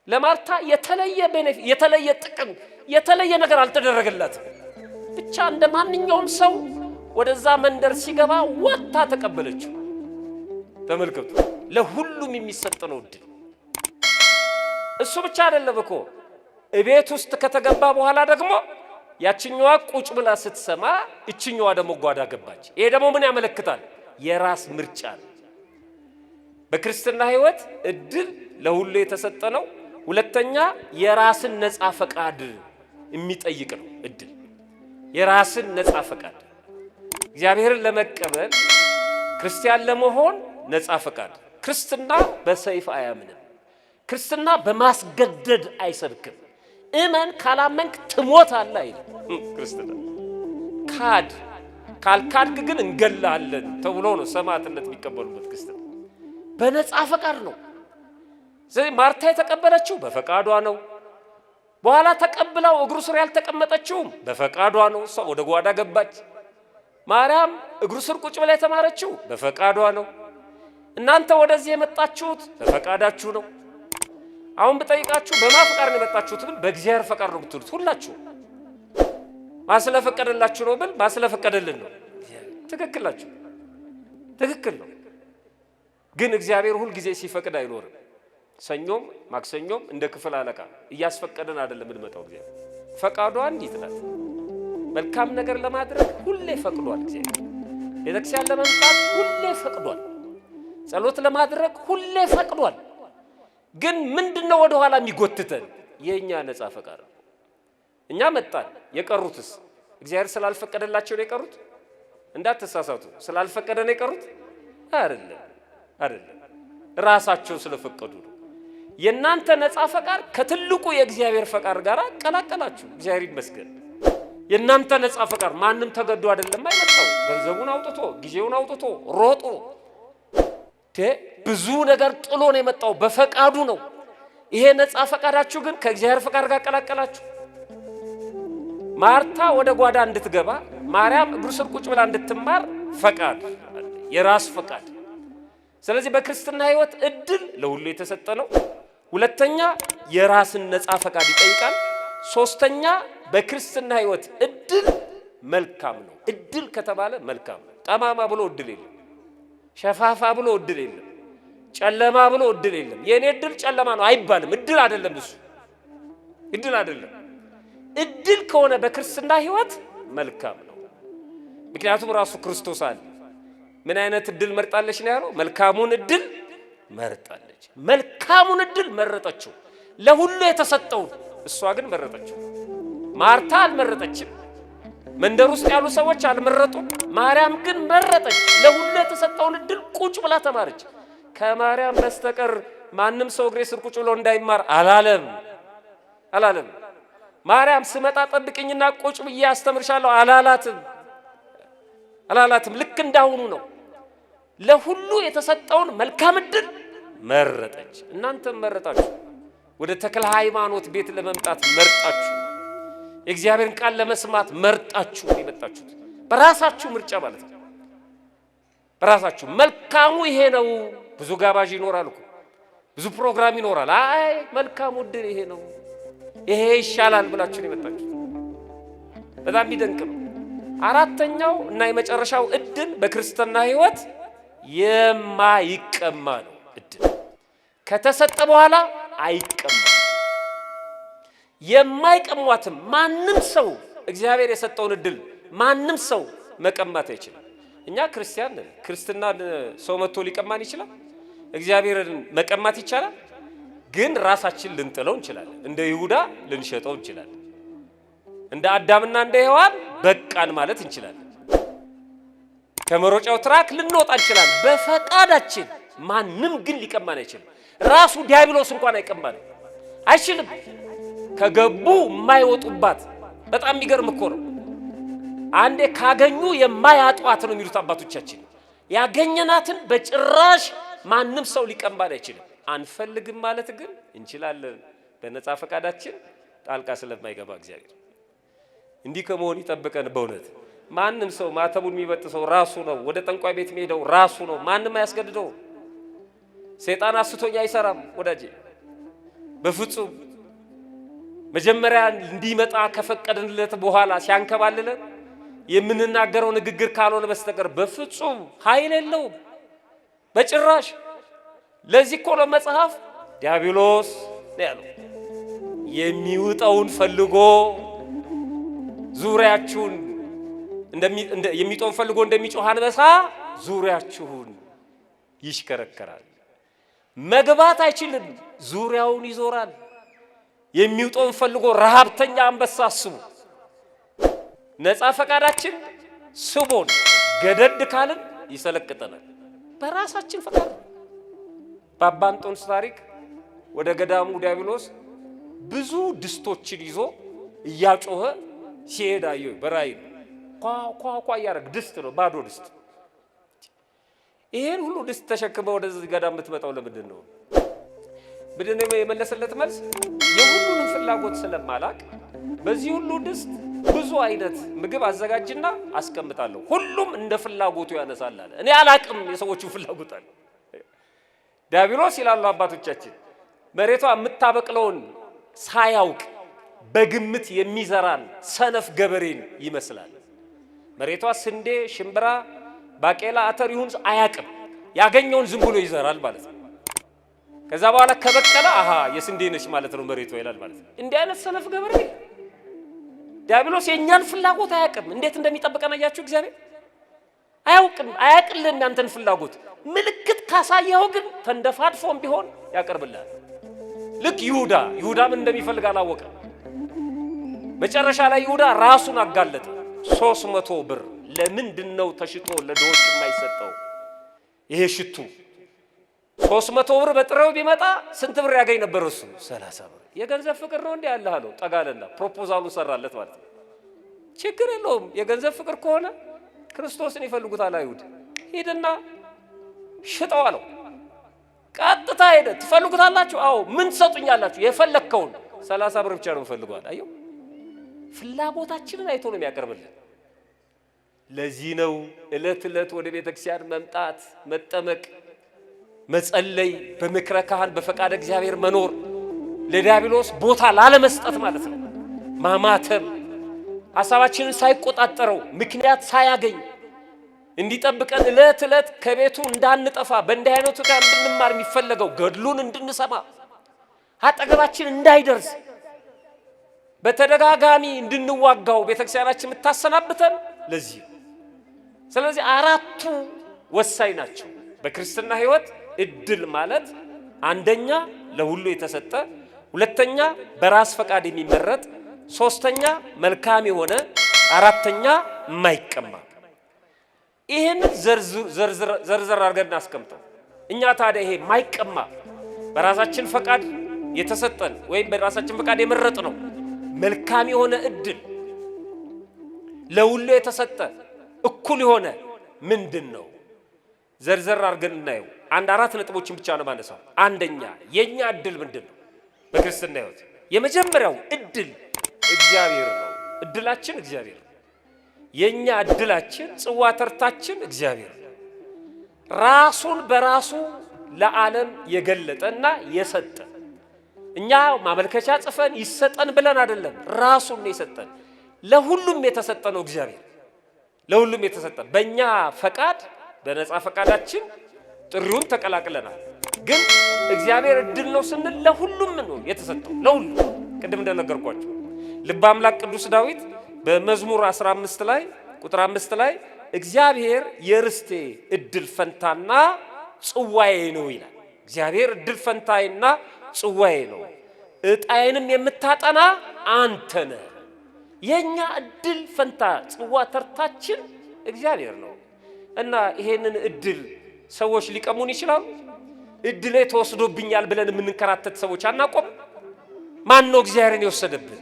ለማርታ የተለየ ቤኔፊት፣ የተለየ ጥቅም፣ የተለየ ነገር አልተደረገላትም። ብቻ እንደ ማንኛውም ሰው ወደዛ መንደር ሲገባ ወጣ ተቀበለችው። ተመልከቱ፣ ለሁሉም የሚሰጥ ነው እድል። እሱ ብቻ አይደለም እኮ እቤት ውስጥ ከተገባ በኋላ ደግሞ ያችኛዋ ቁጭ ብላ ስትሰማ እችኛዋ ደግሞ ጓዳ ገባች። ይሄ ደግሞ ምን ያመለክታል? የራስ ምርጫ ነው። በክርስትና ሕይወት እድል ለሁሉ የተሰጠ ነው። ሁለተኛ የራስን ነፃ ፈቃድ የሚጠይቅ ነው እድል። የራስን ነፃ ፈቃድ እግዚአብሔርን ለመቀበል ክርስቲያን ለመሆን ነፃ ፈቃድ። ክርስትና በሰይፍ አያምንም። ክርስትና በማስገደድ አይሰብክም። እመን ካላመንክ ትሞታለህ አይልም ክርስትና። ካልካድክ ግን እንገላለን ተብሎ ነው ሰማዕትነት የሚቀበሉበት። ክርስትና በነፃ ፈቃድ ነው። ስለዚህ ማርታ የተቀበለችው በፈቃዷ ነው። በኋላ ተቀብላው እግሩ ስር ያልተቀመጠችው በፈቃዷ ነው። እሷ ወደ ጓዳ ገባች። ማርያም እግሩ ስር ቁጭ ብላ የተማረችው በፈቃዷ ነው። እናንተ ወደዚህ የመጣችሁት በፈቃዳችሁ ነው። አሁን በጠይቃችሁ በማን ፈቃድ ነው የመጣችሁት ብል በእግዚአብሔር ፈቃድ ነው ብትሉት ሁላችሁ ማስለፈቀደላችሁ ነው ብል ማስለፈቀደልን ነው። ትክክል ናችሁ፣ ትክክል ነው። ግን እግዚአብሔር ሁሉ ጊዜ ሲፈቅድ አይኖርም። ሰኞም ማክሰኞም እንደ ክፍል አለቃ እያስፈቀደን አይደለም የምንመጣው። እግዚአብሔር ፈቃዱ አንዲት ናት። መልካም ነገር ለማድረግ ሁሌ ፈቅዷል። እግዚአብሔር ቤተክርስቲያን ለመምጣት ሁሌ ፈቅዷል። ጸሎት ለማድረግ ሁሌ ፈቅዷል። ግን ምንድነው ወደ ኋላ የሚጎትተን? የኛ ነፃ ፈቃድ ነው። እኛ መጣን። የቀሩትስ እግዚአብሔር ስላልፈቀደላቸው ነው የቀሩት? እንዳትሳሳቱ። ስላልፈቀደ ነው የቀሩት? አይደለም፣ አይደለም። ራሳቸው ስለፈቀዱ ነው። የናንተ ነፃ ፈቃድ ከትልቁ የእግዚአብሔር ፈቃድ ጋር አቀላቀላችሁ። እግዚአብሔር ይመስገን። የናንተ ነፃ ፈቃድ ማንም ተገዶ አይደለም አይመጣው። ገንዘቡን አውጥቶ ጊዜውን አውጥቶ ሮጦ ብዙ ነገር ጥሎ ነው የመጣው። በፈቃዱ ነው። ይሄ ነፃ ፈቃዳችሁ ግን ከእግዚአብሔር ፈቃድ ጋር አቀላቀላችሁ። ማርታ ወደ ጓዳ እንድትገባ፣ ማርያም እግሩ ስር ቁጭ ብላ እንድትማር ፈቃድ፣ የራስ ፈቃድ። ስለዚህ በክርስትና ሕይወት እድል ለሁሉ የተሰጠ ነው። ሁለተኛ የራስን ነፃ ፈቃድ ይጠይቃል። ሶስተኛ በክርስትና ሕይወት እድል መልካም ነው። እድል ከተባለ መልካም ነው። ጠማማ ብሎ እድል የለም። ሸፋፋ ብሎ እድል የለም። ጨለማ ብሎ እድል የለም። የኔ እድል ጨለማ ነው አይባልም። እድል አይደለም፣ እሱ እድል አይደለም። እድል ከሆነ በክርስትና ሕይወት መልካም ነው። ምክንያቱም ራሱ ክርስቶስ አለ። ምን አይነት እድል መርጣለች ነው ያለው? መልካሙን እድል መርጣለች። መልካሙን እድል መረጠችው፣ ለሁሉ የተሰጠውን። እሷ ግን መረጠችው። ማርታ አልመረጠችም። መንደር ውስጥ ያሉ ሰዎች አልመረጡም። ማርያም ግን መረጠች። ለሁሉ የተሰጠውን እድል ቁጭ ብላ ተማረች። ከማርያም በስተቀር ማንም ሰው እግሬ ስር ቁጭ ብሎ እንዳይማር አላለም፣ አላለም። ማርያም ስመጣ ጠብቅኝና ቁጭ ብዬ አስተምርሻለሁ አላላትም፣ አላላትም። ልክ እንዳሁኑ ነው። ለሁሉ የተሰጠውን መልካም እድል መረጠች። እናንተም መረጣችሁ። ወደ ተክለ ሃይማኖት ቤት ለመምጣት መርጣችሁ፣ የእግዚአብሔርን ቃል ለመስማት መርጣችሁ የመጣችሁት በራሳችሁ ምርጫ ማለት ነው። በራሳችሁ መልካሙ ይሄ ነው። ብዙ ጋባዥ ይኖራል እኮ፣ ብዙ ፕሮግራም ይኖራል። አይ መልካሙ እድል ይሄ ነው፣ ይሄ ይሻላል ብላችሁ የመጣችሁት በጣም የሚደንቅ ነው። አራተኛው እና የመጨረሻው እድል በክርስትና ሕይወት የማይቀማ ነው። እድል ከተሰጠ በኋላ አይቀማ። የማይቀሟትም ማንም ሰው እግዚአብሔር የሰጠውን እድል ማንም ሰው መቀማት አይችልም። እኛ ክርስቲያን ነን። ክርስትናን ሰው መጥቶ ሊቀማን ይችላል? እግዚአብሔርን መቀማት ይቻላል? ግን ራሳችን ልንጥለው እንችላለን። እንደ ይሁዳ ልንሸጠው እንችላለን። እንደ አዳምና እንደ ሔዋን በቃን ማለት እንችላለን። ከመሮጫው ትራክ ልንወጣ እንችላለን በፈቃዳችን። ማንም ግን ሊቀማን አይችልም። ራሱ ዲያብሎስ እንኳን አይቀማን አይችልም። ከገቡ የማይወጡባት በጣም የሚገርም እኮ ነው። አንዴ ካገኙ የማያጧት ነው የሚሉት አባቶቻችን። ያገኘናትን በጭራሽ ማንም ሰው ሊቀማን አይችልም። አንፈልግም ማለት ግን እንችላለን፣ በነፃ ፈቃዳችን ጣልቃ ስለማይገባ እግዚአብሔር። እንዲህ ከመሆን ይጠብቀን በእውነት። ማንም ሰው ማተቡን የሚበጥሰው ራሱ ነው። ወደ ጠንቋይ ቤት የሚሄደው ራሱ ነው። ማንም አያስገድደው። ሰይጣን አስቶኛ አይሰራም ወዳጄ፣ በፍጹም። መጀመሪያ እንዲመጣ ከፈቀድንለት በኋላ ሲያንከባልለን የምንናገረው ንግግር ካልሆነ በስተቀር በፍጹም ኃይል የለውም በጭራሽ። ለዚህ እኮ ነው መጽሐፍ ዲያብሎስ ነው ያለው፣ የሚውጠውን ፈልጎ ዙሪያችሁን የሚጦን ፈልጎ እንደሚጮህ አንበሳ ዙሪያችሁን ይሽከረከራል። መግባት አይችልም፣ ዙሪያውን ይዞራል። የሚውጠውን ፈልጎ ረሃብተኛ አንበሳ አስቡ። ነፃ ፈቃዳችን ስቦን ገደድ ካልን ይሰለቅጠናል። በራሳችን ፈቃድ። በአባ እንጦንስ ታሪክ ወደ ገዳሙ ዲያብሎስ ብዙ ድስቶችን ይዞ እያጮኸ ሲሄድ አየሁ በራእይ። ኳ እያደረገ ድስት ነው፣ ባዶ ድስት። ይሄን ሁሉ ድስት ተሸክመ ወደዚህ ገዳም የምትመጣው ለምንድን ነው? ምንድን ነው የመለሰለት መልስ? የሁሉንም ፍላጎት ስለማላቅ በዚህ ሁሉ ድስት ብዙ አይነት ምግብ አዘጋጅና አስቀምጣለሁ፣ ሁሉም እንደ ፍላጎቱ ያነሳል አለ። እኔ አላቅም የሰዎችን ፍላጎት አለ። ዲያብሎስ ይላሉ አባቶቻችን መሬቷ የምታበቅለውን ሳያውቅ በግምት የሚዘራን ሰነፍ ገበሬን ይመስላል። መሬቷ ስንዴ፣ ሽምብራ፣ ባቄላ፣ አተር ይሁን አያቅም፣ ያገኘውን ዝም ብሎ ይዘራል ማለት ነው። ከዛ በኋላ ከበቀለ አሃ የስንዴ ነች ማለት ነው መሬቷ ይላል ማለት ነው። እንዲህ አይነት ሰነፍ ገበሬ ዲያብሎስ የኛን ፍላጎት አያቅም። እንዴት እንደሚጠብቀን አያችሁ። እግዚአብሔር አያውቅም፣ አያቅልህም ያንተን ፍላጎት። ምልክት ካሳየኸው ግን ተንደፋድፎም ቢሆን ያቀርብልሃል። ልክ ይሁዳ ምን እንደሚፈልግ አላወቀም። መጨረሻ ላይ ይሁዳ ራሱን አጋለጠ። 300 ብር ለምንድን ነው ተሽጦ ለድሆች የማይሰጠው ይሄ ሽቱ? 300 ብር በጥሬው ቢመጣ ስንት ብር ያገኝ ነበር? እሱ 30 ብር። የገንዘብ ፍቅር ነው እንዴ ያለህ አለው። ጠጋለና ፕሮፖዛሉን ሰራለት ማለት ነው። ችግር የለውም የገንዘብ ፍቅር ከሆነ ክርስቶስን ይፈልጉታል አይሁድ። ሂድና ሽጠው አለው። ቀጥታ ሄደ። ትፈልጉታላችሁ? አዎ። ምን ትሰጡኛላችሁ? የፈለከውን 30 ብር ብቻ ነው ፈልጓል። አየው፣ ፍላጎታችንን አይቶ ነው የሚያቀርብልን። ለዚህ ነው እለት እለት ወደ ቤተክርስቲያን መምጣት፣ መጠመቅ፣ መጸለይ፣ በምክረ ካህን በፈቃደ እግዚአብሔር መኖር፣ ለዲያብሎስ ቦታ ላለመስጠት ማለት ነው። ማማተብ፣ ሐሳባችንን ሳይቆጣጠረው ምክንያት ሳያገኝ እንዲጠብቀን እለት እለት ከቤቱ እንዳንጠፋ በእንዲህ አይነቱ ጋር እንድንማር የሚፈለገው ገድሉን እንድንሰማ አጠገባችን እንዳይደርስ በተደጋጋሚ እንድንዋጋው ቤተክርስቲያናችን የምታሰናብተን ለዚህ። ስለዚህ አራቱ ወሳኝ ናቸው በክርስትና ሕይወት። እድል ማለት አንደኛ ለሁሉ የተሰጠ፣ ሁለተኛ በራስ ፈቃድ የሚመረጥ፣ ሶስተኛ መልካም የሆነ፣ አራተኛ የማይቀማ። ይሄን ዘርዘር አድርገን እናስቀምጠው። እኛ ታዲያ ይሄ የማይቀማ በራሳችን ፈቃድ የተሰጠን ወይም በራሳችን ፈቃድ የመረጥ ነው መልካም የሆነ እድል ለሁሉ የተሰጠ እኩል የሆነ ምንድን ነው? ዘርዘር አድርገን እናየው። አንድ አራት ነጥቦችን ብቻ ነው ማነሳው። አንደኛ የኛ እድል ምንድን ነው? በክርስትና ሕይወት የመጀመሪያው እድል እግዚአብሔር ነው። እድላችን እግዚአብሔር ነው። የኛ እድላችን ጽዋ ተርታችን እግዚአብሔር ነው። ራሱን በራሱ ለዓለም የገለጠና የሰጠ። እኛ ማመልከቻ ጽፈን ይሰጠን ብለን አይደለም፣ ራሱን ነው የሰጠን። ለሁሉም የተሰጠ ነው እግዚአብሔር፣ ለሁሉም የተሰጠ። በእኛ ፈቃድ በነፃ ፈቃዳችን ጥሪውን ተቀላቅለናል። ግን እግዚአብሔር እድል ነው ስንል ለሁሉም ነው የተሰጠው፣ ለሁሉም። ቅድም እንደነገርኳችሁ ልበ አምላክ ቅዱስ ዳዊት በመዝሙር 15 ላይ ቁጥር 5 ላይ እግዚአብሔር የርስቴ እድል ፈንታና ጽዋዬ ነው ይላል። እግዚአብሔር እድል ፈንታዬና ጽዋዬ ነው፣ ዕጣዬንም የምታጠና አንተ ነህ። የኛ እድል ፈንታ ጽዋ ተርታችን እግዚአብሔር ነው። እና ይሄንን እድል ሰዎች ሊቀሙን ይችላሉ። እድሌ ተወስዶብኛል ብለን የምንከራተት ሰዎች አናቆም። ማን ነው እግዚአብሔርን የወሰደብን?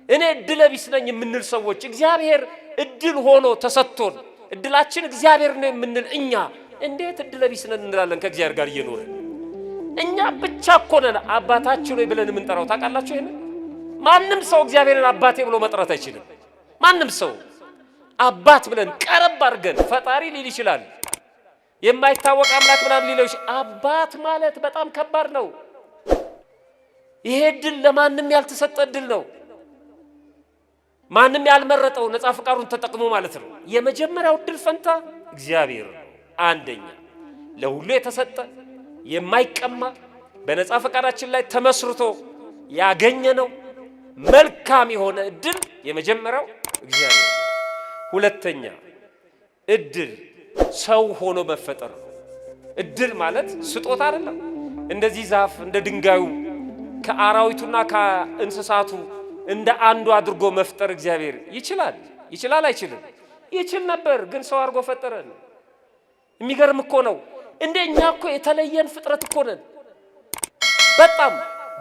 እኔ እድለ ቢስ ነኝ የምንል ሰዎች እግዚአብሔር እድል ሆኖ ተሰጥቶን እድላችን እግዚአብሔር ነው የምንል እኛ እንዴት እድለ ቢስ ነን እንላለን? ከእግዚአብሔር ጋር እየኖርን እኛ ብቻ እኮ ነን አባታችን ነው ብለን የምንጠራው። ታውቃላችሁ ይሄን? ማንም ሰው እግዚአብሔርን አባቴ ብሎ መጥራት አይችልም። ማንም ሰው አባት ብለን ቀረብ አድርገን ፈጣሪ ሊል ይችላል። የማይታወቅ አምላክ ምናምን ሊለው ይችላል። አባት ማለት በጣም ከባድ ነው። ይሄ እድል ለማንም ያልተሰጠ እድል ነው። ማንም ያልመረጠው ነፃ ፈቃዱን ተጠቅሞ ማለት ነው። የመጀመሪያው እድል ፈንታ እግዚአብሔር ነው። አንደኛ ለሁሉ የተሰጠ የማይቀማ በነፃ ፈቃዳችን ላይ ተመስርቶ ያገኘነው መልካም የሆነ እድል የመጀመሪያው እግዚአብሔር ነው። ሁለተኛ እድል ሰው ሆኖ መፈጠር ነው። እድል ማለት ስጦታ አይደለም። እንደዚህ ዛፍ እንደ ድንጋዩ ከአራዊቱና ከእንስሳቱ እንደ አንዱ አድርጎ መፍጠር እግዚአብሔር ይችላል? ይችላል? አይችልም? ይችል ነበር፣ ግን ሰው አድርጎ ፈጠረን። የሚገርም እኮ ነው። እንደኛ እኮ የተለየን ፍጥረት እኮ ነን። በጣም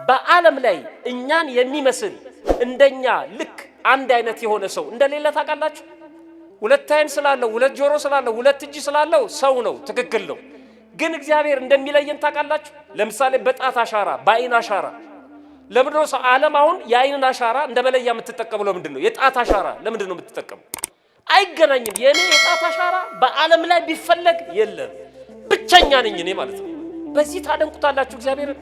በዓለም ላይ እኛን የሚመስል እንደኛ ልክ አንድ አይነት የሆነ ሰው እንደሌለ ታውቃላችሁ? ሁለት አይን ስላለው፣ ሁለት ጆሮ ስላለው፣ ሁለት እጅ ስላለው ሰው ነው፣ ትክክል ነው። ግን እግዚአብሔር እንደሚለየን ታውቃላችሁ? ለምሳሌ በጣት አሻራ፣ በአይን አሻራ ለምንድነው ሰው ዓለም አሁን የአይንን አሻራ እንደመለያ የምትጠቀመው? ለምንድነው የጣት አሻራ ለምንድነው የምትጠቀመው? አይገናኝም። የኔ የጣት አሻራ በዓለም ላይ ቢፈለግ የለም፣ ብቸኛ ነኝ እኔ ማለት ነው። በዚህ ታደንቁታላችሁ እግዚአብሔርን።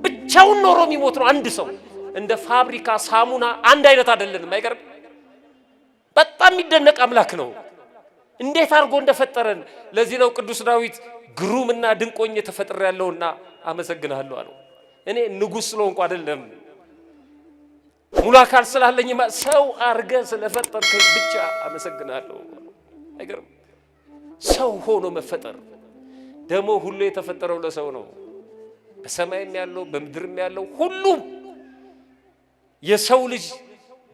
ብቻውን ኖሮ የሚሞት ነው አንድ ሰው። እንደ ፋብሪካ ሳሙና አንድ አይነት አይደለንም። አይገርም? በጣም የሚደነቅ አምላክ ነው እንዴት አድርጎ እንደፈጠረን። ለዚህ ነው ቅዱስ ዳዊት ግሩምና ድንቆኝ ተፈጥሬያለሁና አመሰግናለሁ አለው። እኔ ንጉሥ ስለሆንኩ አይደለም፣ ሙሉ አካል ስላለኝ ሰው አርገ ስለፈጠርከኝ ብቻ አመሰግናለሁ። አይገርም? ሰው ሆኖ መፈጠር ደግሞ ሁሉ የተፈጠረው ለሰው ነው። በሰማይም ያለው በምድርም ያለው ሁሉም የሰው ልጅ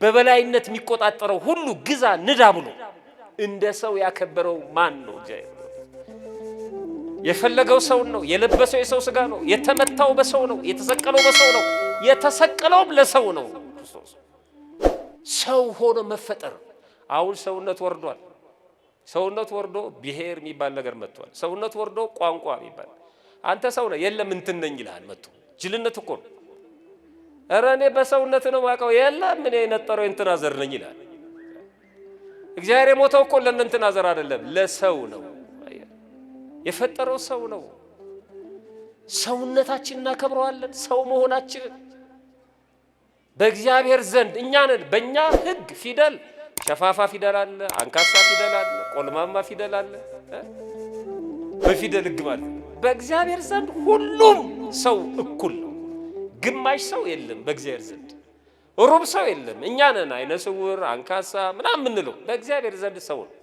በበላይነት የሚቆጣጠረው ሁሉ ግዛ ንዳ ብሎ እንደ ሰው ያከበረው ማን ነው? እግዚአብሔር። የፈለገው ሰው ነው፣ የለበሰው የሰው ስጋ ነው፣ የተመታው በሰው ነው፣ የተሰቀለው በሰው ነው፣ የተሰቀለውም ለሰው ነው። ክርስቶስ ሰው ሆኖ መፈጠር። አሁን ሰውነት ወርዷል። ሰውነት ወርዶ ብሔር የሚባል ነገር መጥቷል። ሰውነት ወርዶ ቋንቋ የሚባል አንተ ሰው ነህ የለም እንትን ነኝ ይላል መጥቶ። ጅልነት እኮ ነው። ኧረ እኔ በሰውነት ነው ማውቀው የለም እኔ የነጠረው እንትና ዘር ነኝ ይላል። እግዚአብሔር የሞተው እኮ ለእንትና ዘር አይደለም ለሰው ነው። የፈጠረው ሰው ነው። ሰውነታችንን እናከብረዋለን። ሰው መሆናችንን በእግዚአብሔር ዘንድ እኛ ነን። በእኛ ሕግ ፊደል ሸፋፋ ፊደል አለ፣ አንካሳ ፊደል አለ፣ ቆልማማ ፊደል አለ። በፊደል ሕግ ማለት በእግዚአብሔር ዘንድ ሁሉም ሰው እኩል ነው። ግማሽ ሰው የለም በእግዚአብሔር ዘንድ፣ ሩብ ሰው የለም። እኛ ነን አይነ ስውር አንካሳ ምናምን የምንለው። በእግዚአብሔር ዘንድ ሰው ነው።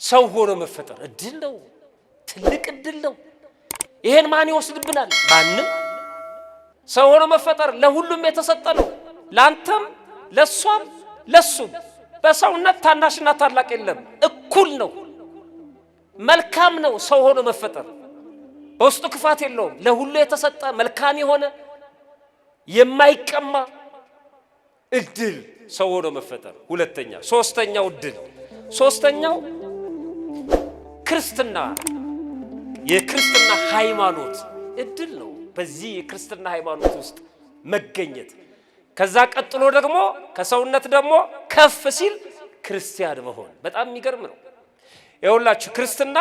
ሰው ሆኖ መፈጠር እድል ነው፣ ትልቅ እድል ነው። ይሄን ማን ይወስድብናል? ማንም። ሰው ሆኖ መፈጠር ለሁሉም የተሰጠ ነው። ላንተም ለሷም ለሱም በሰውነት ታናሽና ታላቅ የለም፣ እኩል ነው። መልካም ነው ሰው ሆኖ መፈጠር። በውስጡ ክፋት የለውም። ለሁሉ የተሰጠ መልካም የሆነ የማይቀማ እድል ሰው ሆኖ መፈጠር። ሁለተኛ ሶስተኛው እድል ሶስተኛው ክርስትና፣ የክርስትና ሃይማኖት እድል ነው። በዚህ የክርስትና ሃይማኖት ውስጥ መገኘት። ከዛ ቀጥሎ ደግሞ ከሰውነት ደግሞ ከፍ ሲል ክርስቲያን መሆን በጣም የሚገርም ነው። ይኸውላችሁ ክርስትና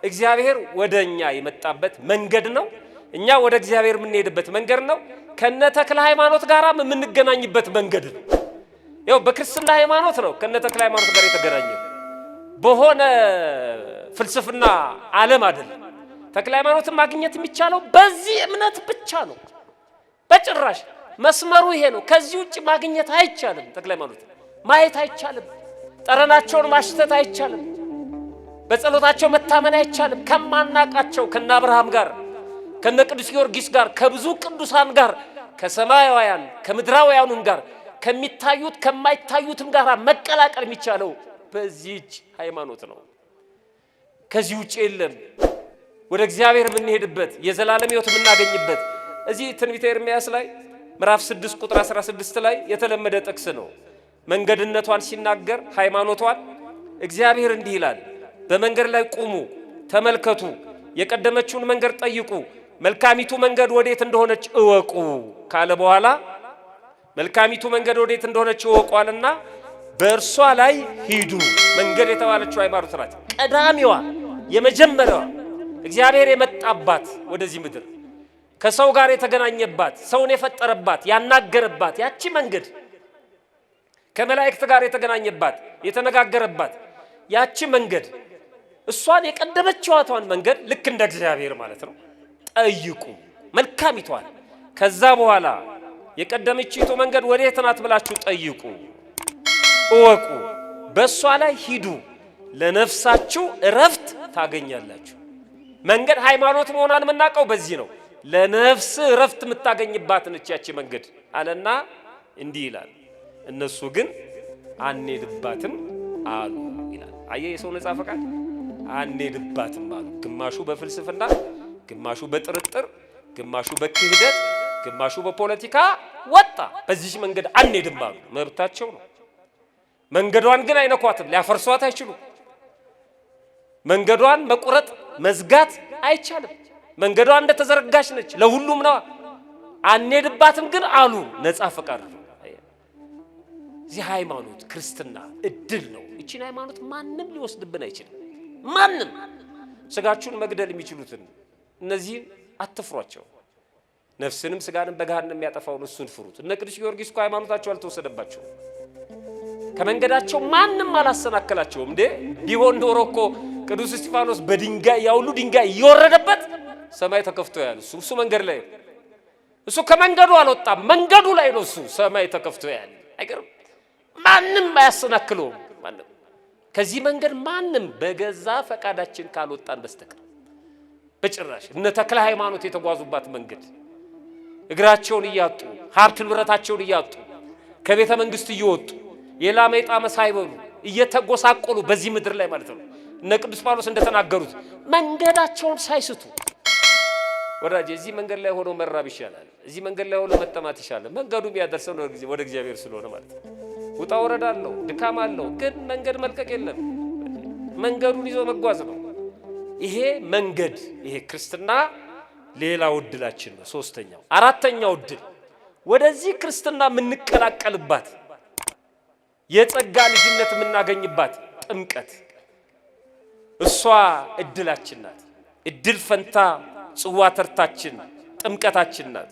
እግዚአብሔር ወደኛ የመጣበት መንገድ ነው። እኛ ወደ እግዚአብሔር የምንሄድበት መንገድ ነው። ከነ ተክለ ሃይማኖት ጋራም የምንገናኝበት መንገድ ነው። ይኸው በክርስትና ሃይማኖት ነው ከነ ተክለ ሃይማኖት ጋር የተገናኘው፣ በሆነ ፍልስፍና ዓለም አይደለም። ተክለ ሃይማኖትን ማግኘት የሚቻለው በዚህ እምነት ብቻ ነው። በጭራሽ መስመሩ ይሄ ነው። ከዚህ ውጭ ማግኘት አይቻልም። ተክለ ሃይማኖት ማየት አይቻልም። ጠረናቸውን ማሽተት አይቻልም። በጸሎታቸው መታመን አይቻልም። ከማናቃቸው ከነ አብርሃም ጋር ከነ ቅዱስ ጊዮርጊስ ጋር ከብዙ ቅዱሳን ጋር ከሰማያውያን ከምድራውያኑም ጋር ከሚታዩት ከማይታዩትም ጋር መቀላቀል የሚቻለው በዚህች ሃይማኖት ነው። ከዚህ ውጭ የለም። ወደ እግዚአብሔር የምንሄድበት የዘላለም ሕይወት የምናገኝበት እዚህ ትንቢተ ኤርምያስ ላይ ምዕራፍ 6 ቁጥር 16 ላይ የተለመደ ጥቅስ ነው። መንገድነቷን ሲናገር ሃይማኖቷን እግዚአብሔር እንዲህ ይላል፣ በመንገድ ላይ ቁሙ ተመልከቱ፣ የቀደመችውን መንገድ ጠይቁ፣ መልካሚቱ መንገድ ወዴት እንደሆነች እወቁ ካለ በኋላ መልካሚቱ መንገድ ወዴት እንደሆነች እወቋልና በእርሷ ላይ ሂዱ። መንገድ የተባለችው ሃይማኖት ናት። ቀዳሚዋ የመጀመሪያዋ እግዚአብሔር የመጣባት ወደዚህ ምድር ከሰው ጋር የተገናኘባት ሰውን የፈጠረባት ያናገረባት ያቺ መንገድ ከመላእክት ጋር የተገናኘባት የተነጋገረባት ያቺ መንገድ እሷን የቀደመችዋቷን መንገድ ልክ እንደ እግዚአብሔር ማለት ነው ጠይቁ መልካሚቷን። ከዛ በኋላ የቀደመችይቱ መንገድ ወዴት ናት ብላችሁ ጠይቁ እወቁ፣ በእሷ ላይ ሂዱ፣ ለነፍሳችሁ እረፍት ታገኛላችሁ። መንገድ ሃይማኖት መሆኗን የምናውቀው በዚህ ነው። ለነፍስ እረፍት የምታገኝባት ነች ያቺ መንገድ አለና እንዲህ ይላል፣ እነሱ ግን አንሄድባትም አሉ ይላል። አየህ የሰው ነፃ ፈቃድ። አንሄድባትም አሉ። ግማሹ በፍልስፍና፣ ግማሹ በጥርጥር፣ ግማሹ በክህደት፣ ግማሹ በፖለቲካ ወጣ። በዚህ መንገድ አንሄድም አሉ። መብታቸው ነው። መንገዷን ግን አይነኳትም፣ ሊያፈርሷት አይችሉም። መንገዷን መቁረጥ መዝጋት አይቻልም። መንገዷን እንደተዘረጋች ነች፣ ለሁሉም ነው። አንሄድባትም ግን አሉ ነፃ ፈቃድ ነው። እዚህ ሃይማኖት ክርስትና እድል ነው። እቺን ሃይማኖት ማንም ሊወስድብን አይችልም። ማንም ስጋችሁን መግደል የሚችሉትን እነዚህ አትፍሯቸው። ነፍስንም ስጋንም በገሃነም የሚያጠፋውን እሱን ፍሩት። እነ ቅዱስ ጊዮርጊስ እኮ ሃይማኖታቸው አልተወሰደባቸው፣ ከመንገዳቸው ማንም አላሰናከላቸውም። እንዴ ቢሆን ኖሮ እኮ ቅዱስ እስጢፋኖስ በድንጋይ ያውሉ ድንጋይ እየወረደበት ሰማይ ተከፍቶ ያለ እሱ መንገድ ላይ እሱ ከመንገዱ አልወጣም፣ መንገዱ ላይ ነው እሱ ሰማይ ተከፍቶ ያለ። አይገርም? ማንም አያሰናክለውም። ማንም ከዚህ መንገድ ማንም በገዛ ፈቃዳችን ካልወጣን በስተቀር በጭራሽ። እነ ተክለ ሃይማኖት የተጓዙባት መንገድ እግራቸውን እያጡ ሀብት ንብረታቸውን እያጡ ከቤተ መንግስት እየወጡ የላሜጣ መሳይበሉ እየተጎሳቆሉ በዚህ ምድር ላይ ማለት ነው። እነ ቅዱስ ጳውሎስ እንደተናገሩት መንገዳቸውን ሳይስቱ ወዳጅ እዚህ መንገድ ላይ ሆኖ መራብ ይሻላል፣ እዚህ መንገድ ላይ ሆኖ መጠማት ይሻላል። መንገዱ የሚያደርሰው ወደ እግዚአብሔር ስለሆነ ማለት ነው። ውጣ ወረዳ አለው፣ ድካም አለው፣ ግን መንገድ መልቀቅ የለም። መንገዱን ይዞ መጓዝ ነው። ይሄ መንገድ ይሄ ክርስትና ሌላው እድላችን ነው። ሶስተኛው አራተኛው እድል ወደዚህ ክርስትና የምንቀላቀልባት የጸጋ ልጅነት የምናገኝባት ጥምቀት እሷ እድላችን ናት። እድል ፈንታ ጽዋ ተርታችን ጥምቀታችን ናት።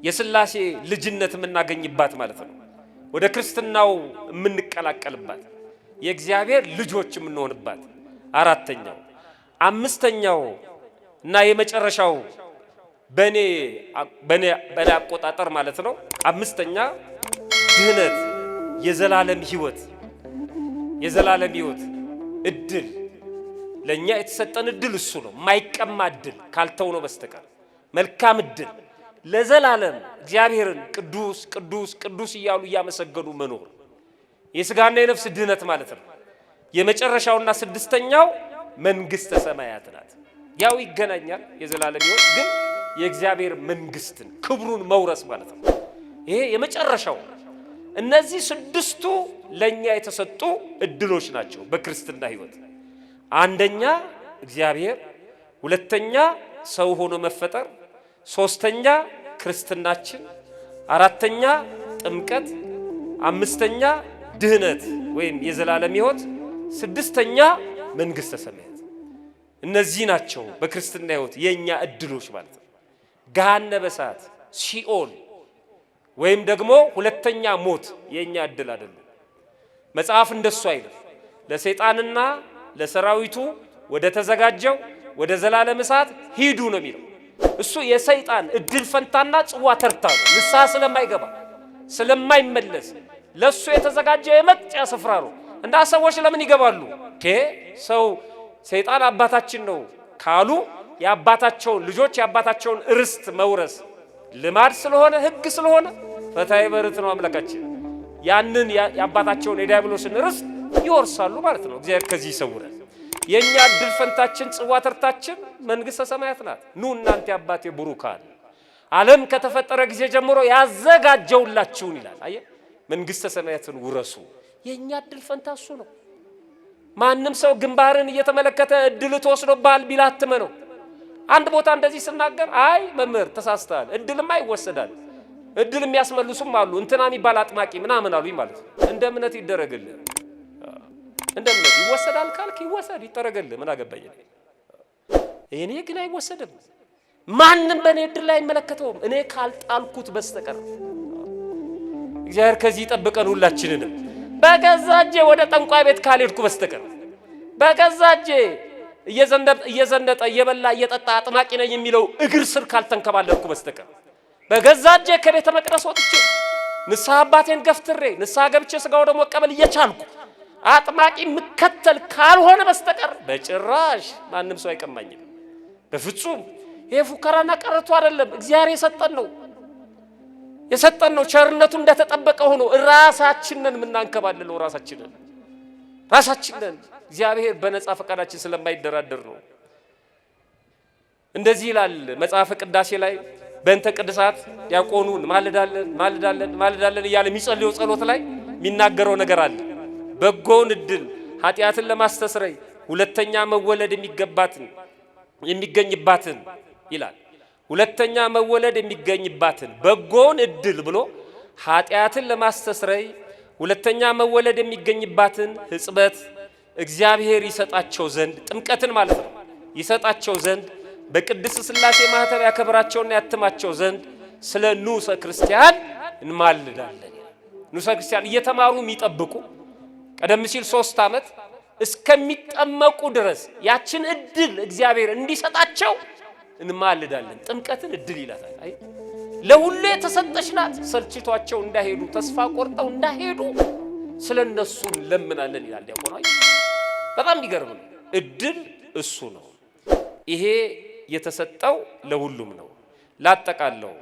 የሥላሴ ልጅነት የምናገኝባት ማለት ነው። ወደ ክርስትናው የምንቀላቀልባት የእግዚአብሔር ልጆች የምንሆንባት አራተኛው። አምስተኛው እና የመጨረሻው በኔ አቆጣጠር ማለት ነው። አምስተኛ ድህነት፣ የዘላለም ሕይወት እድል ለኛ የተሰጠን እድል እሱ ነው። ማይቀማ እድል ካልተው ነው በስተቀር መልካም እድል ለዘላለም እግዚአብሔርን ቅዱስ ቅዱስ ቅዱስ እያሉ እያመሰገኑ መኖር የሥጋና የነፍስ ድህነት ማለት ነው። የመጨረሻውና ስድስተኛው መንግስተ ሰማያት ናት። ያው ይገናኛል የዘላለም ሕይወት ግን የእግዚአብሔር መንግስትን ክብሩን መውረስ ማለት ነው። ይሄ የመጨረሻው። እነዚህ ስድስቱ ለኛ የተሰጡ እድሎች ናቸው በክርስትና ሕይወት። አንደኛ እግዚአብሔር፣ ሁለተኛ ሰው ሆኖ መፈጠር፣ ሶስተኛ ክርስትናችን፣ አራተኛ ጥምቀት፣ አምስተኛ ድህነት ወይም የዘላለም ሕይወት፣ ስድስተኛ መንግስተ ሰማያት። እነዚህ ናቸው በክርስትና ሕይወት የኛ እድሎች ማለት ነው። ገሃነመ እሳት ሲኦል ወይም ደግሞ ሁለተኛ ሞት የኛ እድል አይደለም። መጽሐፍ እንደሱ አይልም። ለሰይጣንና ለሰራዊቱ ወደ ተዘጋጀው ወደ ዘላለም እሳት ሂዱ ነው የሚለው። እሱ የሰይጣን እድል ፈንታና ጽዋ ተርታ ነው። ንስሐ ስለማይገባ ስለማይመለስ ለሱ የተዘጋጀ የመቅጫ ስፍራ ነው። እንዳ ሰዎች ለምን ይገባሉ? ሰው ሰይጣን አባታችን ነው ካሉ የአባታቸውን ልጆች የአባታቸውን ርስት መውረስ ልማድ ስለሆነ ሕግ ስለሆነ ፈታይ በርት ነው አምላካችን። ያንን የአባታቸውን የዲያብሎስን ርስት ይወርሳሉ ማለት ነው። እግዚአብሔር ከዚህ ይሰውራል። የኛ እድል ፈንታችን ጽዋ ተርታችን መንግስተ ሰማያት ናት። ኑ እናንተ አባቴ ብሩካን ዓለም ከተፈጠረ ጊዜ ጀምሮ ያዘጋጀውላችሁን ይላል። አየ መንግስተ ሰማያትን ውረሱ። የኛ እድል ፈንታ እሱ ነው። ማንም ሰው ግንባርን እየተመለከተ እድል ተወስዶብሃል ቢላትመ ነው። አንድ ቦታ እንደዚህ ስናገር አይ መምህር ተሳስተሃል፣ እድልማ ይወሰዳል፣ እድል የሚያስመልሱም አሉ፣ እንትና የሚባል አጥማቂ ምናምን አሉኝ ማለት ነው። እንደ እምነት ይደረግልህ፣ እንደ እምነት ይወሰዳል ካልክ ይወሰድ ይጠረግልህ፣ ምን አገባኝ። እኔ ግን አይወሰድም። ማንም በእኔ እድል ላይ አይመለከተውም እኔ ካልጣልኩት በስተቀር። እግዚአብሔር ከዚህ ይጠብቀን ሁላችንንም። በገዛ እጄ ወደ ጠንቋይ ቤት ካልሄድኩ በስተቀር በገዛ እጄ እየዘነጠ እየበላ እየጠጣ አጥማቂ ነኝ የሚለው እግር ስር ካልተንከባለልኩ በስተቀር በገዛ እጄ ከቤተ መቅደስ ወጥቼ ንስሐ አባቴን ገፍትሬ ንስሐ ገብቼ ስጋው ደግሞ መቀበል እየቻልኩ አጥማቂ ምከተል ካልሆነ በስተቀር በጭራሽ ማንም ሰው አይቀማኝም። በፍጹም ይሄ ፉከራና ቀረቱ አይደለም። እግዚአብሔር የሰጠን ነው። ቸርነቱ እንደተጠበቀ ሆኖ ራሳችንን የምናንከባልለው ራሳችንን እግዚአብሔር በነጻ ፈቃዳችን ስለማይደራደር ነው። እንደዚህ ይላል መጽሐፈ ቅዳሴ ላይ በእንተ ቅድሳት ያቆኑን ማልዳለን እያለ የሚጸልየው ጸሎት ላይ የሚናገረው ነገር አለ። በጎውን እድል ኃጢአትን ለማስተስረይ ሁለተኛ መወለድ የሚገኝባትን ይላል። ሁለተኛ መወለድ የሚገኝባትን በጎን እድል ብሎ ኃጢአትን ለማስተስረይ ሁለተኛ መወለድ የሚገኝባትን ሕጽበት እግዚአብሔር ይሰጣቸው ዘንድ ጥምቀትን ማለት ነው ይሰጣቸው ዘንድ በቅድስት ሥላሴ ማህተብ ያከብራቸውና ያትማቸው ዘንድ ስለ ንዑሰ ክርስቲያን እንማልዳለን። ንዑሰ ክርስቲያን እየተማሩ የሚጠብቁ ቀደም ሲል 3 ዓመት እስከሚጠመቁ ድረስ ያችን እድል እግዚአብሔር እንዲሰጣቸው እንማልዳለን። ጥምቀትን እድል ይላታል። አይ ለሁሉ የተሰጠች ናት። ሰልችቷቸው እንዳይሄዱ ተስፋ ቆርጠው እንዳይሄዱ ስለነሱ ለምናለን ይላል ዲያቆኑ። በጣም ይገርም ነው። እድል እሱ ነው። ይሄ የተሰጠው ለሁሉም ነው። ላጠቃለው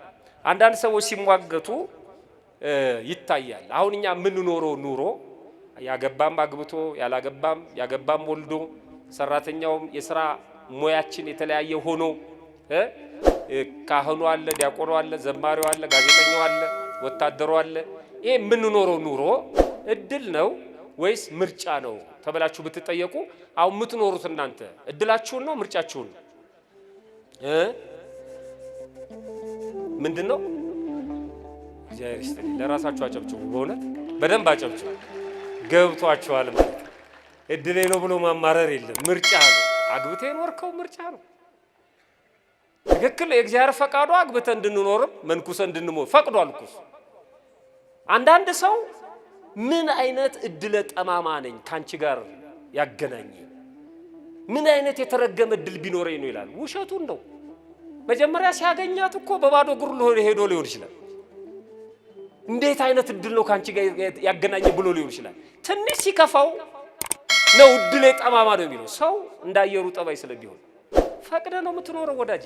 አንዳንድ ሰዎች ሲሟገቱ ይታያል። አሁን እኛ የምንኖረው ኑሮ ያገባም አግብቶ ያገባም ወልዶ ሰራተኛውም የሥራ ሙያችን የተለያየ ሆኖ ካህኑ አለ፣ ዲያቆኑ አለ፣ ዘማሪው አለ፣ ጋዜጠኛው አለ፣ ወታደሩ አለ። ይሄ የምንኖረው ኑሮ እድል ነው ወይስ ምርጫ ነው ተብላችሁ ብትጠየቁ አሁን የምትኖሩት እናንተ እድላችሁን ነው ምርጫችሁን ምንድነው? እግዚአብሔር ይስጥልኝ። ለራሳችሁ አጨብጭቡ። በእውነት በደንብ አጨብጭቡ። ገብቷችኋል ማለት ነው። እድሌ ነው ብሎ ማማረር የለም። ምርጫ ነው። አግብተህ የኖርከው ምርጫ ነው። ትክክል። የእግዚአብሔር ፈቃዱ አግብተህ እንድንኖርም መንኩሰን እንድንሞት ፈቅዷል እኮ። አንዳንድ ሰው ምን አይነት እድለ ጠማማ ነኝ ካንቺ ጋር ያገናኘ ምን አይነት የተረገመ እድል ቢኖረኝ ነው ይላል። ውሸቱን ነው። መጀመሪያ ሲያገኛት እኮ በባዶ እግሩ ሄዶ ሊሆን ይችላል። እንዴት አይነት እድል ነው ካንቺ ጋር ያገናኘ ብሎ ሊሆን ይችላል። ትንሽ ሲከፋው ነው እድሌ ጠማማ ነው የሚለው። ሰው እንዳየሩ ጠባይ ስለቢሆን ፈቅደ ነው የምትኖረው ወዳጅ።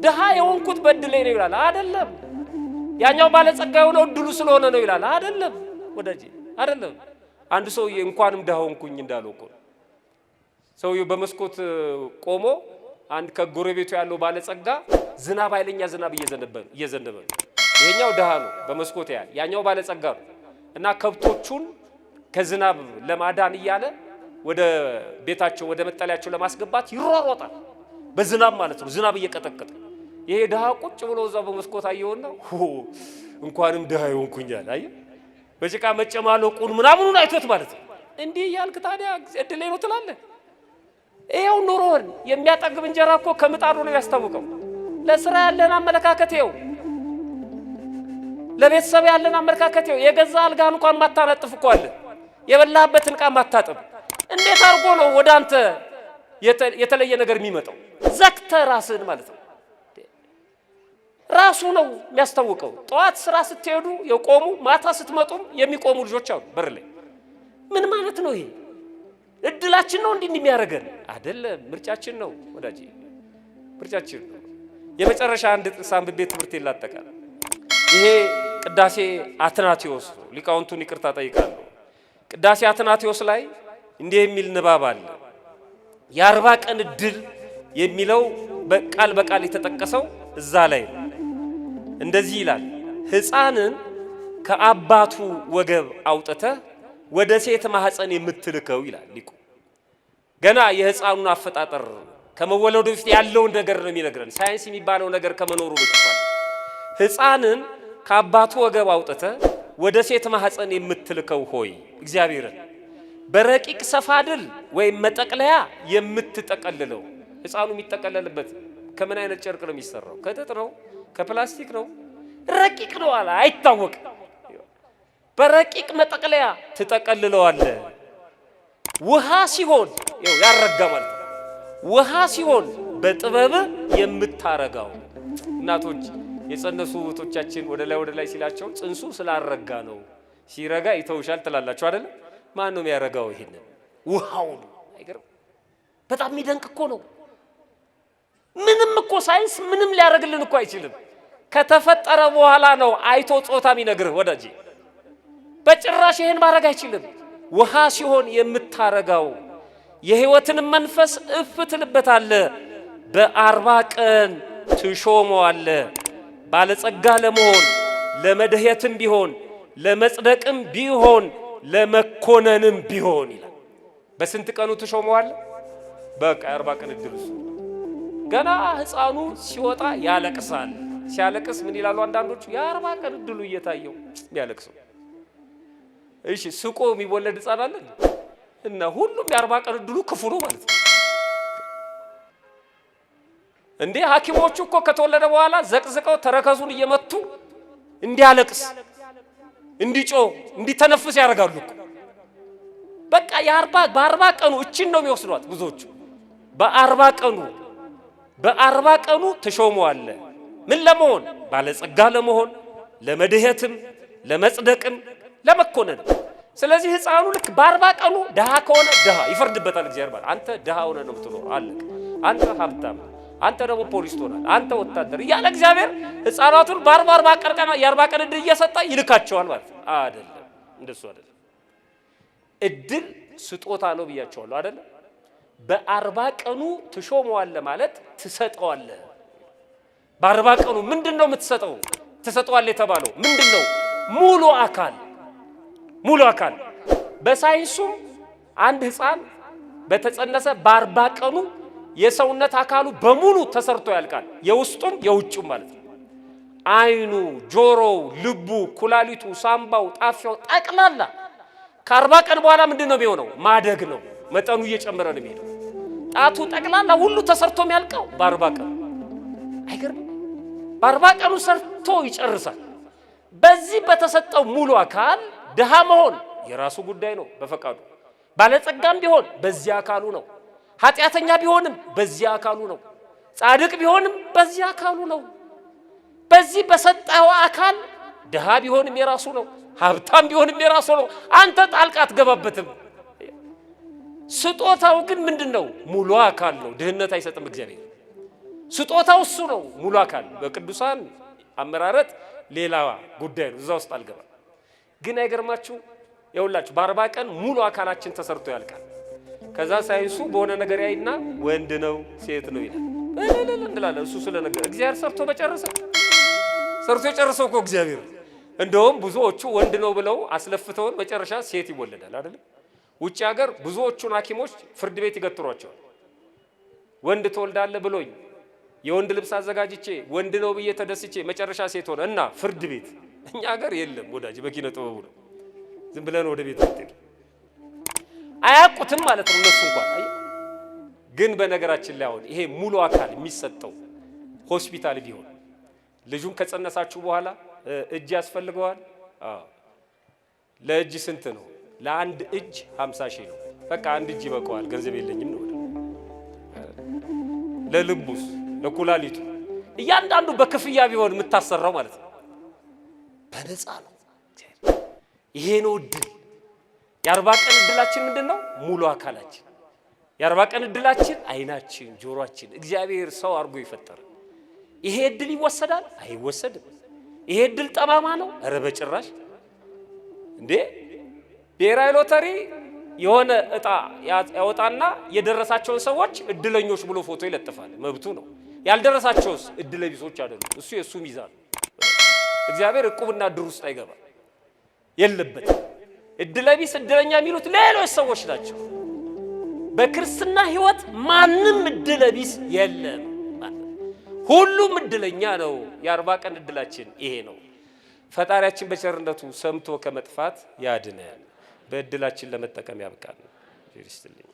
ድሃ የሆንኩት በእድሌ ነው ይላል። አይደለም። ያኛው ባለጸጋ የሆነው እድሉ ስለሆነ ነው ይላል። አይደለም ወዳጅ፣ አይደለም። አንድ ሰውዬ እንኳንም ድሃ ሆንኩኝ እንዳለው እኮ ሰውዬው በመስኮት ቆሞ አንድ ከጎረቤቱ ያለው ባለጸጋ ዝናብ ኃይለኛ ዝናብ እየዘነበ ይሄኛው ድሃ ነው በመስኮት ያኛው ባለጸጋ ነው እና ከብቶቹን ከዝናብ ለማዳን እያለ ወደ ቤታቸው ወደ መጠለያቸው ለማስገባት ይሯሯጣል። በዝናብ ማለት ነው። ዝናብ እየቀጠቀጠ ይሄ ድሃ ቁጭ ብሎ እዛው በመስኮት አየውና እንኳንም ድሃ ይሆንኩኛል። አየ በጭቃ መጨማለቁን ምናምኑን አይቶት ማለት ነው። እንዲህ ያልክ ታዲያ እድሌ ነው ትላለህ? ይሄው ኑሮን የሚያጠግብ እንጀራ እኮ ከምጣዱ ነው ያስታውቀው። ለስራ ያለን አመለካከት ይሄው፣ ለቤተሰብ ያለን አመለካከት ይሄው። የገዛ አልጋን እንኳን ማታነጥፍ እኮ አለ፣ የበላህበትን ዕቃ ማታጠብ። እንዴት አድርጎ ነው ወደ አንተ የተለየ ነገር የሚመጣው? ዘክተህ ራስህን ማለት ነው። ራሱ ነው የሚያስታውቀው። ጠዋት ስራ ስትሄዱ የቆሙ ማታ ስትመጡም የሚቆሙ ልጆች አሉ በር ላይ። ምን ማለት ነው ይሄ? እድላችን ነው እንዲህ የሚያደርገን አይደለም። ምርጫችን ነው ወዳጅ፣ ምርጫችን ነው። የመጨረሻ አንድ ሳምንት ቤት ትምህርት ይላጠቃል። ይሄ ቅዳሴ አትናቴዎስ ነው። ሊቃውንቱን ይቅርታ ጠይቃለሁ። ቅዳሴ አትናቴዎስ ላይ እንዲህ የሚል ንባብ አለ። የ40 ቀን እድል የሚለው በቃል በቃል የተጠቀሰው እዛ ላይ ነው። እንደዚህ ይላል። ሕፃንን ከአባቱ ወገብ አውጥተህ ወደ ሴት ማህፀን የምትልከው ይላል ሊቁ። ገና የሕፃኑን አፈጣጠር ከመወለዱ በፊት ያለውን ነገር ነው የሚነግረን። ሳይንስ የሚባለው ነገር ከመኖሩ በፊት ሕፃንን ከአባቱ ወገብ አውጥተህ ወደ ሴት ማህፀን የምትልከው ሆይ እግዚአብሔርን በረቂቅ ሰፋድል ወይም መጠቅለያ የምትጠቀልለው። ሕፃኑ የሚጠቀለልበት ከምን አይነት ጨርቅ ነው የሚሰራው? ከጥጥ ነው? ከፕላስቲክ ነው? ረቂቅ ነው አለ፣ አይታወቅም። በረቂቅ መጠቅለያ ትጠቀልለዋለህ። ውሃ ሲሆን ያረጋ ማለት ነው። ውሃ ሲሆን በጥበብ የምታረጋው። እናቶች የጸነሱ እህቶቻችን ወደ ላይ ሲላቸው ጽንሱ ስላረጋ ነው፣ ሲረጋ ይተውሻል ትላላችሁ አይደል? ማን ነው የሚያረጋው? ይሄንን ውሃው ነው። አይገርም? በጣም የሚደንቅ እኮ ነው። ምንም እኮ ሳይንስ ምንም ሊያደርግልን እኮ አይችልም። ከተፈጠረ በኋላ ነው አይቶ ጾታ የሚነግርህ ወዳጄ። በጭራሽ ይሄን ማድረግ አይችልም። ውሃ ሲሆን የምታረጋው የሕይወትን መንፈስ እፍ ትልበታለህ። በ40 ቀን ትሾመዋለህ። ባለጸጋ ለመሆን ለመድህየትም ቢሆን ለመጽደቅም ቢሆን ለመኮነንም ቢሆን ይላል። በስንት ቀኑ ትሾመዋለህ? በቃ 40 ቀን እድል እሱ ገና ሕፃኑ ሲወጣ ያለቅሳል። ሲያለቅስ ምን ይላሉ አንዳንዶቹ? የ40 ቀን እድሉ እየታየው የሚያለቅሰው። እሺ ስቆ የሚወለድ ሕፃን አለ እና ሁሉም የ40 ቀን እድሉ ክፉ ነው ማለት ነው እንዴ? ሐኪሞቹ እኮ ከተወለደ በኋላ ዘቅዝቀው ተረከዙን እየመቱ እንዲያለቅስ፣ እንዲጮህ፣ እንዲተነፍስ ያደርጋሉ። በቃ በ40 ቀኑ እቺን ነው የሚወስዷት ብዙዎቹ። በ40 ቀኑ ተሾመዋል። ምን ለመሆን? ባለጸጋ ለመሆን፣ ለመድህየትም፣ ለመጽደቅም፣ ለመኮነን። ስለዚህ ሕፃኑ ልክ በ40 ቀኑ ድሃ ከሆነ ድሃ ይፈርድበታል እግዚአብሔር ማለት። አንተ ድሃ ሆነ ነው የምትኖረው አለ። አንተ ሀብታም፣ አንተ ደግሞ ፖሊስ ትሆናለህ፣ አንተ ወታደር እያለ እግዚአብሔር ሕፃናቱን በ40 ቀን የ40 ቀን እድል እየሰጠ ይልካቸዋል ማለት አይደለም። እንደሱ አይደለም። እድል ስጦታ ነው ብያቸዋለሁ አይደለም። በ40 ቀኑ ትሾመዋለህ ማለት ትሰጠዋለህ። በ40 ቀኑ ምንድነው የምትሰጠው? ትሰጠዋለህ የተባለው ምንድነው? ሙሉ አካል። በሳይንሱም አንድ ሕፃን በተጸነሰ በ40 ቀኑ የሰውነት አካሉ በሙሉ ተሰርቶ ያልቃል። የውስጡም የውጭም ማለት ነው። አይኑ፣ ጆሮው፣ ልቡ፣ ኩላሊቱ፣ ሳምባው፣ ጣፊያው ጠቅላላ ከ40 ቀን በኋላ ምንድነው የሚሆነው? ማደግ ነው። መጠኑ እየጨመረ ነው የሚሄደው። ጣቱ ጠቅላላ ሁሉ ተሰርቶ የሚያልቀው በ40 ቀን። አይገርም? በ40 ቀኑ ሰርቶ ይጨርሳል። በዚህ በተሰጠው ሙሉ አካል ድሃ መሆን የራሱ ጉዳይ ነው በፈቃዱ። ባለጸጋም ቢሆን በዚህ አካሉ ነው። ኃጢአተኛ ቢሆንም በዚህ አካሉ ነው። ጻድቅ ቢሆንም በዚህ አካሉ ነው። በዚህ በሰጠው አካል ድሃ ቢሆንም የራሱ ነው። ሀብታም ቢሆንም የራሱ ነው። አንተ ጣልቃ አትገባበትም። ስጦታው ግን ምንድነው? ሙሉ አካል ነው። ድህነት አይሰጥም እግዚአብሔር። ስጦታው እሱ ነው፣ ሙሉ አካል። በቅዱሳን አመራረት ሌላ ጉዳይ ነው፣ እዛ ውስጥ አልገባም። ግን አይገርማችሁ? ይኸውላችሁ በ40 ቀን ሙሉ አካላችን ተሰርቶ ያልቃል። ከዛ ሳይንሱ በሆነ ነገር ያይና ወንድ ነው ሴት ነው ይላል። እንላለን እሱ ስለነገር እግዚአብሔር ሰርቶ የጨረሰው እኮ እግዚአብሔር። እንደውም ብዙዎቹ ወንድ ነው ብለው አስለፍተውን መጨረሻ ሴት ይወለዳል አይደል? ውጭ ሀገር ብዙዎቹን ሐኪሞች ፍርድ ቤት ይገትሯቸዋል። ወንድ ትወልዳለህ ብሎኝ የወንድ ልብስ አዘጋጅቼ ወንድ ነው ብዬ ተደስቼ መጨረሻ ሴት ሆነ እና ፍርድ ቤት። እኛ ሀገር የለም ወዳጅ፣ በኪነ ጥበቡ ነው። ዝም ብለን ወደ ቤት ወጥተን አያውቁትም ማለት ነው እነሱ እንኳን። ግን በነገራችን ላይ አሁን ይሄ ሙሉ አካል የሚሰጠው ሆስፒታል ቢሆን ልጁን ከጸነሳችሁ በኋላ እጅ ያስፈልገዋል። ለእጅ ስንት ነው? ለአንድ እጅ 50 ሺህ ነው። በቃ አንድ እጅ ይበቃዋል፣ ገንዘብ የለኝም ነው። ለልቡስ፣ ለኩላሊቱ እያንዳንዱ በክፍያ ቢሆን የምታሰራው ማለት ነው። በነፃ ነው። ይሄ ነው እድል። የ40 ቀን እድላችን ምንድነው? ሙሉ አካላችን። የ40 ቀን እድላችን አይናችን፣ ጆሮአችን። እግዚአብሔር ሰው አድርጎ ይፈጠረ። ይሄ እድል ይወሰዳል? አይወሰድም። ይሄ እድል ጠማማ ነው? ኧረ በጭራሽ። እንዴ ብሔራዊ ሎተሪ የሆነ እጣ ያወጣና የደረሳቸውን ሰዎች እድለኞች ብሎ ፎቶ ይለጥፋል። መብቱ ነው። ያልደረሳቸውስ እድለቢሶች አይደሉም። እሱ የሱ ሚዛን። እግዚአብሔር ዕቁብና ድር ውስጥ አይገባ የለበት። እድለቢስ እድለኛ የሚሉት ሌሎች ሰዎች ናቸው። በክርስትና ሕይወት ማንም እድለቢስ የለም። ሁሉም እድለኛ ነው። የ40 ቀን እድላችን ይሄ ነው። ፈጣሪያችን በቸርነቱ ሰምቶ ከመጥፋት ያድነን፣ በእድላችን ለመጠቀም ያብቃን።